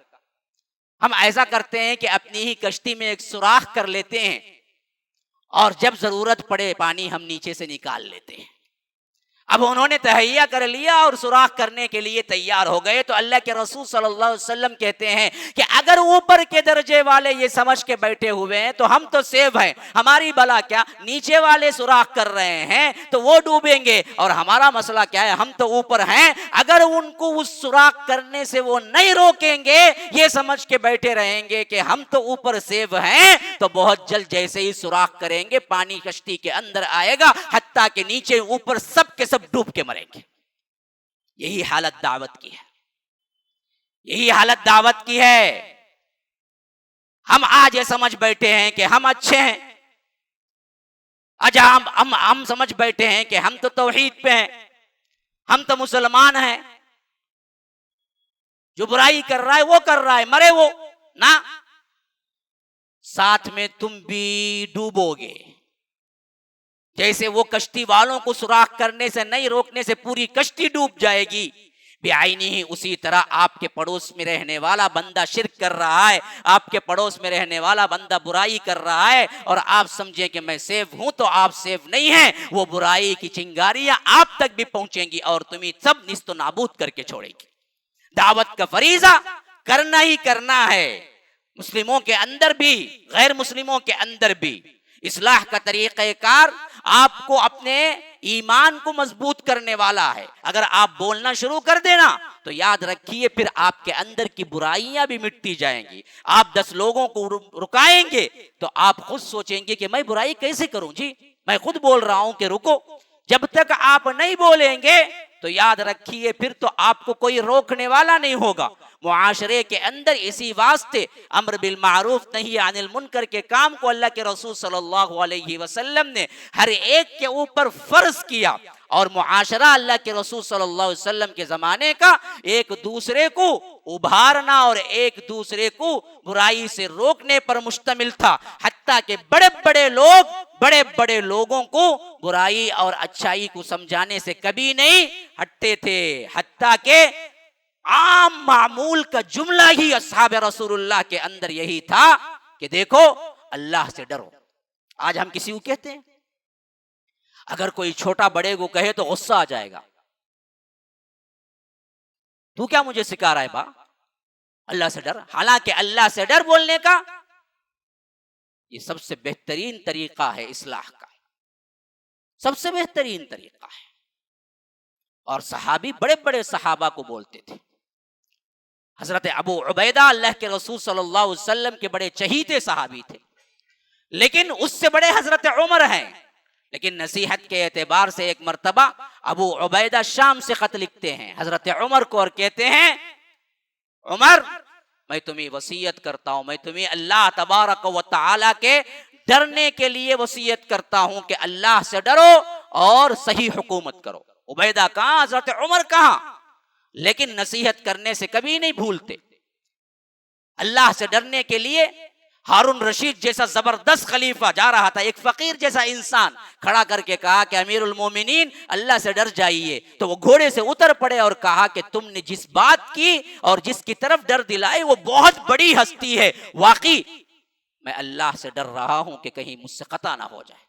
[SPEAKER 2] ہم ایسا کرتے ہیں کہ اپنی ہی کشتی میں ایک سوراخ کر لیتے ہیں اور جب ضرورت پڑے پانی ہم نیچے سے نکال لیتے ہیں۔ اب انہوں نے تہیہ کر لیا اور سوراخ کرنے کے لیے تیار ہو گئے، تو اللہ کے رسول صلی اللہ علیہ وسلم کہتے ہیں کہ اگر اوپر کے درجے والے یہ سمجھ کے بیٹھے ہوئے ہیں تو ہم تو سیف ہیں، ہماری بلا کیا، نیچے والے سوراخ کر رہے ہیں تو وہ ڈوبیں گے اور ہمارا مسئلہ کیا ہے، ہم تو اوپر ہیں، اگر ان کو اس سوراخ کرنے سے وہ نہیں روکیں گے، یہ سمجھ کے بیٹھے رہیں گے کہ ہم تو اوپر سیف ہیں، تو بہت جلد جیسے ہی سوراخ کریں گے پانی کشتی کے اندر آئے گا، حتیٰ کہ نیچے اوپر سب کے سب ڈوب کے مریں گے۔ یہی حالت دعوت کی ہے، یہی حالت دعوت کی ہے۔ ہم آج یہ سمجھ بیٹھے ہیں کہ ہم اچھے ہیں، آج ہم سمجھ بیٹھے ہیں کہ ہم تو توحید پہ ہیں، ہم تو مسلمان ہیں، جو برائی کر رہا ہے وہ کر رہا ہے، مرے وہ نہ، ساتھ میں تم بھی ڈوبو گے۔ جیسے وہ کشتی والوں کو سوراخ کرنے سے نہیں روکنے سے پوری کشتی ڈوب جائے گی، بعینی ہی اسی طرح آپ کے پڑوس میں رہنے والا بندہ شرک کر رہا ہے، آپ کے پڑوس میں رہنے والا بندہ برائی کر رہا ہے اور آپ سمجھیں کہ میں سیف ہوں، تو آپ سیف نہیں ہیں، وہ برائی کی چنگاریاں آپ تک بھی پہنچیں گی اور تمہیں سب نیست و نابود کر کے چھوڑے گی۔ دعوت کا فریضہ کرنا ہی کرنا ہے، مسلموں کے اندر بھی غیر مسلموں کے اندر بھی۔ اصلاح کا طریقہ کار آپ کو اپنے ایمان کو مضبوط کرنے والا ہے۔ اگر آپ بولنا شروع کر دینا تو یاد رکھیے پھر آپ کے اندر کی برائیاں بھی مٹتی جائیں گی۔ آپ 10 لوگوں کو رکائیں گے تو آپ خود سوچیں گے کہ میں برائی کیسے کروں، جی میں خود بول رہا ہوں کہ رکو، جب تک آپ نہیں بولیں گے تو یاد رکھیے پھر تو آپ کو کوئی روکنے والا نہیں ہوگا۔ معاشرے کے اندر اسی واسطے امر بالمعروف نہی عن المنکر کے کام کو اللہ کے رسول صلی اللہ علیہ وسلم نے ہر ایک کے اوپر فرض کیا، اور معاشرہ اللہ کے رسول صلی اللہ علیہ وسلم کے زمانے کا ایک دوسرے کو ابھارنا اور ایک دوسرے کو برائی سے روکنے پر مشتمل تھا، حتیٰ کہ بڑے بڑے لوگوں کو برائی اور اچھائی کو سمجھانے سے کبھی نہیں ہٹتے تھے، حتیٰ کہ عام معمول کا جملہ ہی اصحاب رسول اللہ کے اندر یہی تھا کہ دیکھو اللہ سے ڈرو۔ آج ہم کسی کو کہتے ہیں، اگر کوئی چھوٹا بڑے کو کہے تو غصہ آ جائے گا، تو کیا مجھے سکھا رہا ہے با، اللہ سے ڈر۔ حالانکہ اللہ سے ڈر بولنے کا یہ سب سے بہترین طریقہ ہے اصلاح کا، سب سے بہترین طریقہ ہے۔ اور صحابی بڑے بڑے صحابہ کو بولتے تھے، حضرت ابو عبیدہ اللہ کے رسول صلی اللہ علیہ وسلم کے بڑے چہیتے صحابی تھے، لیکن اس سے بڑے حضرت عمر ہیں، لیکن نصیحت کے اعتبار سے ایک مرتبہ ابو عبیدہ شام سے خط لکھتے ہیں حضرت عمر کو اور کہتے ہیں، عمر میں تمہیں وصیت کرتا ہوں، میں تمہیں اللہ تبارک و تعالی کے ڈرنے کے لیے وصیت کرتا ہوں کہ اللہ سے ڈرو اور صحیح حکومت کرو۔ عبیدہ کہاں، حضرت عمر کہاں، لیکن نصیحت کرنے سے کبھی نہیں بھولتے۔ اللہ سے ڈرنے کے لیے ہارون رشید جیسا زبردست خلیفہ جا رہا تھا، ایک فقیر جیسا انسان کھڑا کر کے کہا کہ امیر المومنین اللہ سے ڈر جائیے، تو وہ گھوڑے سے اتر پڑے اور کہا کہ تم نے جس بات کی اور جس کی طرف ڈر دلائے وہ بہت بڑی ہستی ہے، واقعی میں اللہ سے ڈر رہا ہوں کہ کہیں مجھ سے خطا نہ ہو جائے۔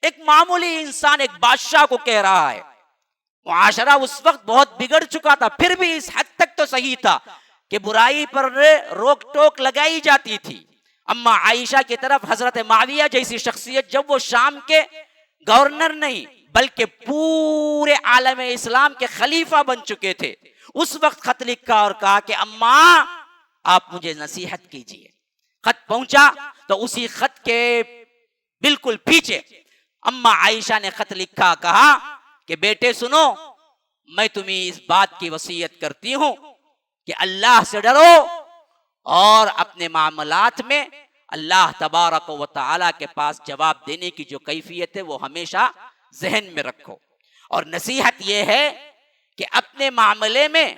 [SPEAKER 2] ایک معمولی انسان ایک بادشاہ کو کہہ رہا ہے، معاشرہ اس وقت بہت بگڑ چکا تھا، پھر بھی اس حد تک تو صحیح تھا کہ برائی پر روک ٹوک لگائی جاتی تھی۔ اما عائشہ کی طرف حضرت معاویہ جیسی شخصیت جب وہ شام کے گورنر نہیں بلکہ پورے عالم اسلام کے خلیفہ بن چکے تھے، اس وقت خط لکھا اور کہا کہ اماں آپ مجھے نصیحت کیجئے، خط پہنچا تو اسی خط کے بالکل پیچھے اما عائشہ نے خط لکھا، کہا کہ بیٹے سنو، میں تمہیں اس بات کی وصیت کرتی ہوں کہ اللہ سے ڈرو اور اپنے معاملات میں اللہ تبارک و تعالی کے پاس جواب دینے کی جو کیفیت ہے وہ ہمیشہ ذہن میں رکھو۔ اور نصیحت یہ ہے کہ اپنے معاملے میں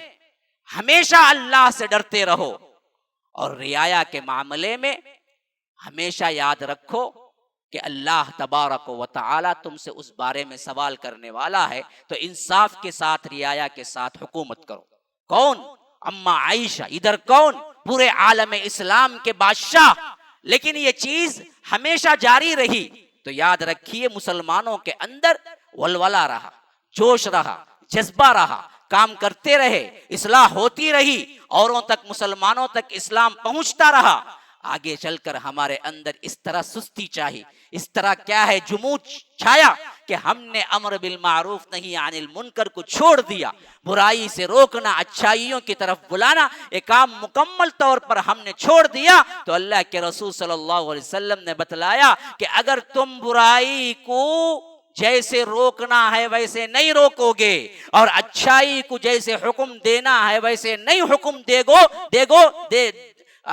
[SPEAKER 2] ہمیشہ اللہ سے ڈرتے رہو، اور رعایا کے معاملے میں ہمیشہ یاد رکھو کہ اللہ تبارک و تعالی تم سے اس بارے میں سوال کرنے والا ہے، تو انصاف کے ساتھ رعایا کے ساتھ حکومت کرو۔ کون؟ اما عائشہ، ادھر کون؟ پورے عالم اسلام کے بادشاہ۔ لیکن یہ چیز ہمیشہ جاری رہی، تو یاد رکھیے مسلمانوں کے اندر ولولہ رہا، جوش رہا، جذبہ رہا، کام کرتے رہے، اصلاح ہوتی رہی، اوروں تک، مسلمانوں تک اسلام پہنچتا رہا۔ آگے چل کر ہمارے اندر اس طرح سستی چاہی، اس طرح کیا ہے جمود چھایا کہ ہم نے امر بالمعروف نہی عن المنکر کو چھوڑ دیا۔ برائی سے روکنا، اچھائیوں کی طرف بلانا، ایک کام مکمل طور پر ہم نے چھوڑ دیا۔ تو اللہ کے رسول صلی اللہ علیہ وسلم نے بتلایا کہ اگر تم برائی کو جیسے روکنا ہے ویسے نہیں روکو گے، اور اچھائی کو جیسے حکم دینا ہے ویسے نہیں حکم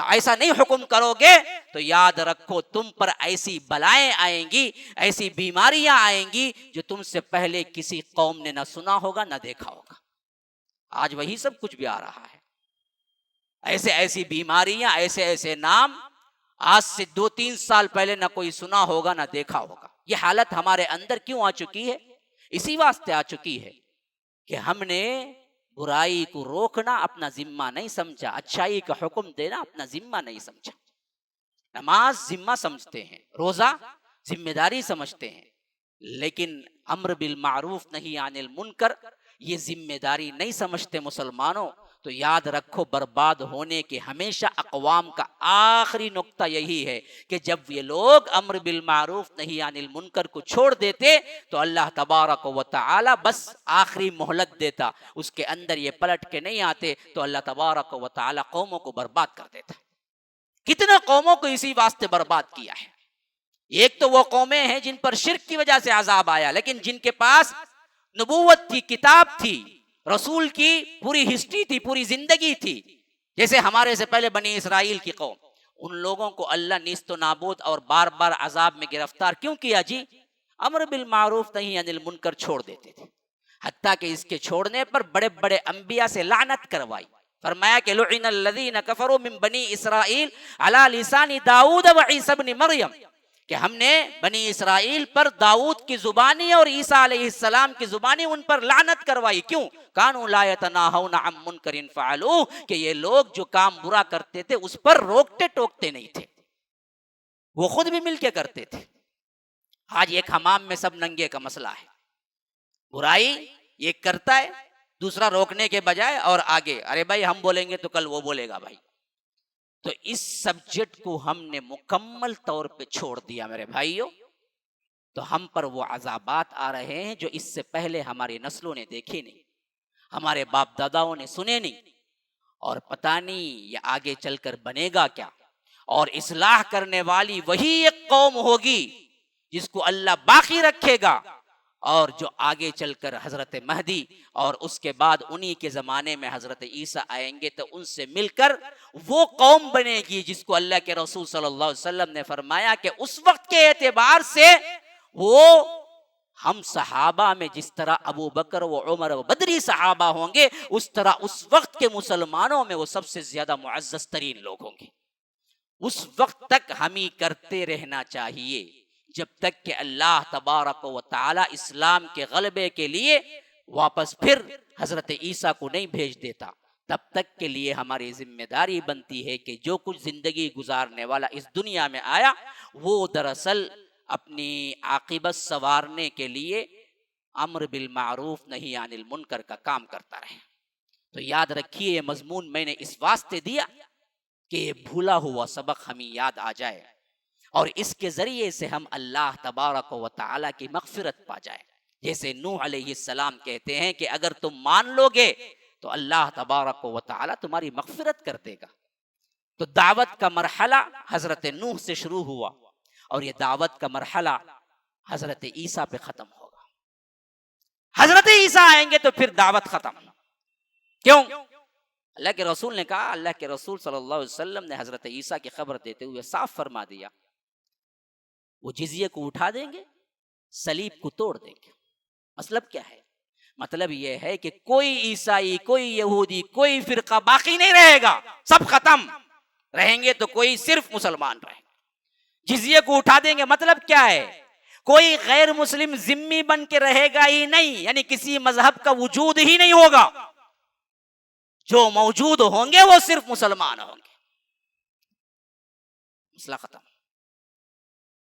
[SPEAKER 2] ایسا نہیں حکم کرو گے، تو یاد رکھو تم پر ایسی بلائیں آئیں گی، ایسی بیماریاں آئیں گی جو تم سے پہلے کسی قوم نے نہ سنا ہوگا نہ دیکھا ہوگا۔ آج وہی سب کچھ بھی آ رہا ہے، ایسی بیماریاں، ایسے نام آج سے 2-3 سال پہلے نہ کوئی سنا ہوگا نہ دیکھا ہوگا۔ یہ حالت ہمارے اندر کیوں آ چکی ہے؟ اسی واسطے آ چکی ہے کہ ہم نے برائی کو روکنا اپنا ذمہ نہیں سمجھا، اچھائی کا حکم دینا اپنا ذمہ نہیں سمجھا۔ نماز ذمہ سمجھتے ہیں، روزہ ذمہ داری سمجھتے ہیں، لیکن امر بالمعروف نہی عن المنکر یہ ذمہ داری نہیں سمجھتے مسلمانوں۔ تو یاد رکھو برباد ہونے کے ہمیشہ اقوام کا آخری نقطہ یہی ہے کہ جب یہ لوگ امر بالمعروف نہی عن المنکر کو چھوڑ دیتے تو اللہ تبارک و تعالی بس آخری مہلت دیتا، اس کے اندر یہ پلٹ کے نہیں آتے تو اللہ تبارک و تعالی قوموں کو برباد کر دیتا۔ کتنے قوموں کو اسی واسطے برباد کیا ہے۔ ایک تو وہ قومیں ہیں جن پر شرک کی وجہ سے عذاب آیا، لیکن جن کے پاس نبوت تھی، کتاب تھی، رسول کی پوری ہسٹری تھی، پوری زندگی تھی، جیسے ہمارے سے پہلے بنی اسرائیل کی قوم، ان لوگوں کو اللہ نیست و نابود اور بار بار عذاب میں گرفتار کیوں کیا جی؟ امر بالمعروف نہی عن المنکر چھوڑ دیتے تھے، حتیٰ کہ اس کے چھوڑنے پر بڑے بڑے انبیاء سے لعنت کروائی۔ فرمایا کہ لعن الذین کفروا من بنی اسرائیل علی لسان داؤد و عیسی ابن مریم، کہ ہم نے بنی اسرائیل پر داؤد کی زبانی اور عیسیٰ علیہ السلام کی زبانی ان پر لعنت کروائی۔ کیوں؟ کانوا لا یتناہون عن منکر فعلوہ، کہ یہ لوگ جو کام برا کرتے تھے اس پر روکتے ٹوکتے نہیں تھے، وہ خود بھی مل کے کرتے تھے۔ آج ایک حمام میں سب ننگے کا مسئلہ ہے، برائی ایک کرتا ہے، دوسرا روکنے کے بجائے اور آگے، ارے بھائی ہم بولیں گے تو کل وہ بولے گا بھائی۔ تو اس سبجیکٹ کو ہم نے مکمل طور پہ چھوڑ دیا میرے بھائیوں، تو ہم پر وہ عذابات آ رہے ہیں جو اس سے پہلے ہماری نسلوں نے دیکھے نہیں، ہمارے باپ داداؤں نے سنے نہیں، اور پتہ نہیں یہ آگے چل کر بنے گا کیا۔ اور اصلاح کرنے والی وہی ایک قوم ہوگی جس کو اللہ باقی رکھے گا، اور جو آگے چل کر حضرت مہدی اور اس کے بعد انہی کے زمانے میں حضرت عیسیٰ آئیں گے تو ان سے مل کر وہ قوم بنے گی جس کو اللہ کے رسول صلی اللہ علیہ وسلم نے فرمایا کہ اس وقت کے اعتبار سے وہ ہم صحابہ میں جس طرح ابو بکر و عمر و بدری صحابہ ہوں گے، اس طرح اس وقت کے مسلمانوں میں وہ سب سے زیادہ معزز ترین لوگ ہوں گے۔ اس وقت تک ہمیں کرتے رہنا چاہیے جب تک کہ اللہ تبارک و تعالی اسلام کے غلبے کے لیے واپس پھر حضرت عیسیٰ کو نہیں بھیج دیتا، تب تک کے لیے ہماری ذمہ داری بنتی ہے کہ جو کچھ زندگی گزارنے والا اس دنیا میں آیا وہ دراصل اپنی عاقبت سنوارنے کے لیے امر بالمعروف نہی عن المنکر کا کام کرتا رہے۔ تو یاد رکھیے یہ مضمون میں نے اس واسطے دیا کہ یہ بھولا ہوا سبق ہمیں یاد آ جائے، اور اس کے ذریعے سے ہم اللہ تبارک و تعالی کی مغفرت پا جائے۔ جیسے نوح علیہ السلام کہتے ہیں کہ اگر تم مان لو گے تو اللہ تبارک و تعالی تمہاری مغفرت کر دے گا۔ تو دعوت کا مرحلہ حضرت نوح سے شروع ہوا اور یہ دعوت کا مرحلہ حضرت عیسیٰ پہ ختم ہوگا. حضرت عیسیٰ آئیں گے تو پھر دعوت ختم. کیوں؟ اللہ کے رسول نے کہا, اللہ کے رسول صلی اللہ علیہ وسلم نے حضرت عیسیٰ کی خبر دیتے ہوئے صاف فرما دیا, وہ جزیے کو اٹھا دیں گے, صلیب کو توڑ دیں گے. مطلب کیا ہے؟ مطلب یہ ہے کہ کوئی عیسائی, کوئی یہودی, کوئی فرقہ باقی نہیں رہے گا, سب ختم. رہیں گے تو کوئی صرف مسلمان رہیں گے. جزیے کو اٹھا دیں گے مطلب کیا ہے؟ کوئی غیر مسلم ذمی بن کے رہے گا ہی نہیں, یعنی کسی مذہب کا وجود ہی نہیں ہوگا. جو موجود ہوں گے وہ صرف مسلمان ہوں گے. مسئلہ ختم.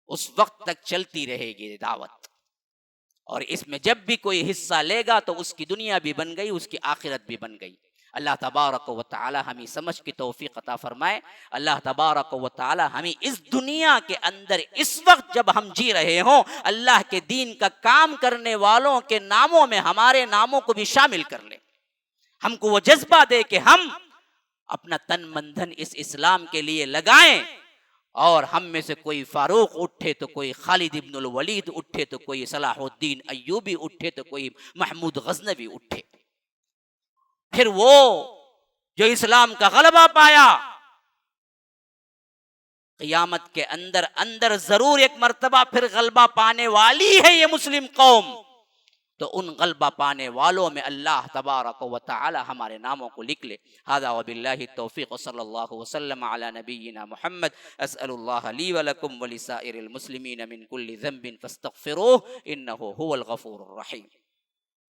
[SPEAKER 2] اس وقت تک چلتی رہے گی دعوت, اور اس میں جب بھی کوئی حصہ لے گا تو اس کی دنیا بھی بن گئی, اس کی آخرت بھی بن گئی. اللہ تبارک و تعالی ہمیں سمجھ کی توفیق عطا فرمائے. اللہ تبارک و تعالی ہمیں اس دنیا کے اندر اس وقت جب ہم جی رہے ہوں, اللہ کے دین کا کام کرنے والوں کے ناموں میں ہمارے ناموں کو بھی شامل کر لے. ہم کو وہ جذبہ دے کہ ہم اپنا تن من دھن اس اسلام کے لیے لگائیں, اور ہم میں سے کوئی فاروق اٹھے تو کوئی خالد ابن الولید اٹھے تو کوئی صلاح الدین ایوبی اٹھے تو کوئی محمود غزنوی اٹھے. پھر وہ جو اسلام کا غلبہ پایا, قیامت کے اندر ضرور ایک مرتبہ پھر غلبہ پانے والی ہے یہ مسلم قوم. تو ان غلبہ پانے والوں میں اللہ تبارک و تعالی ہمارے ناموں کو لکھ لے. ھذا وباللہ التوفیق صلی اللہ وسلم علی نبینا محمد. اسأل اللہ لی ولکم ولسائر المسلمین من کل ذنب فاستغفروہ انہ هو الغفور الرحیم.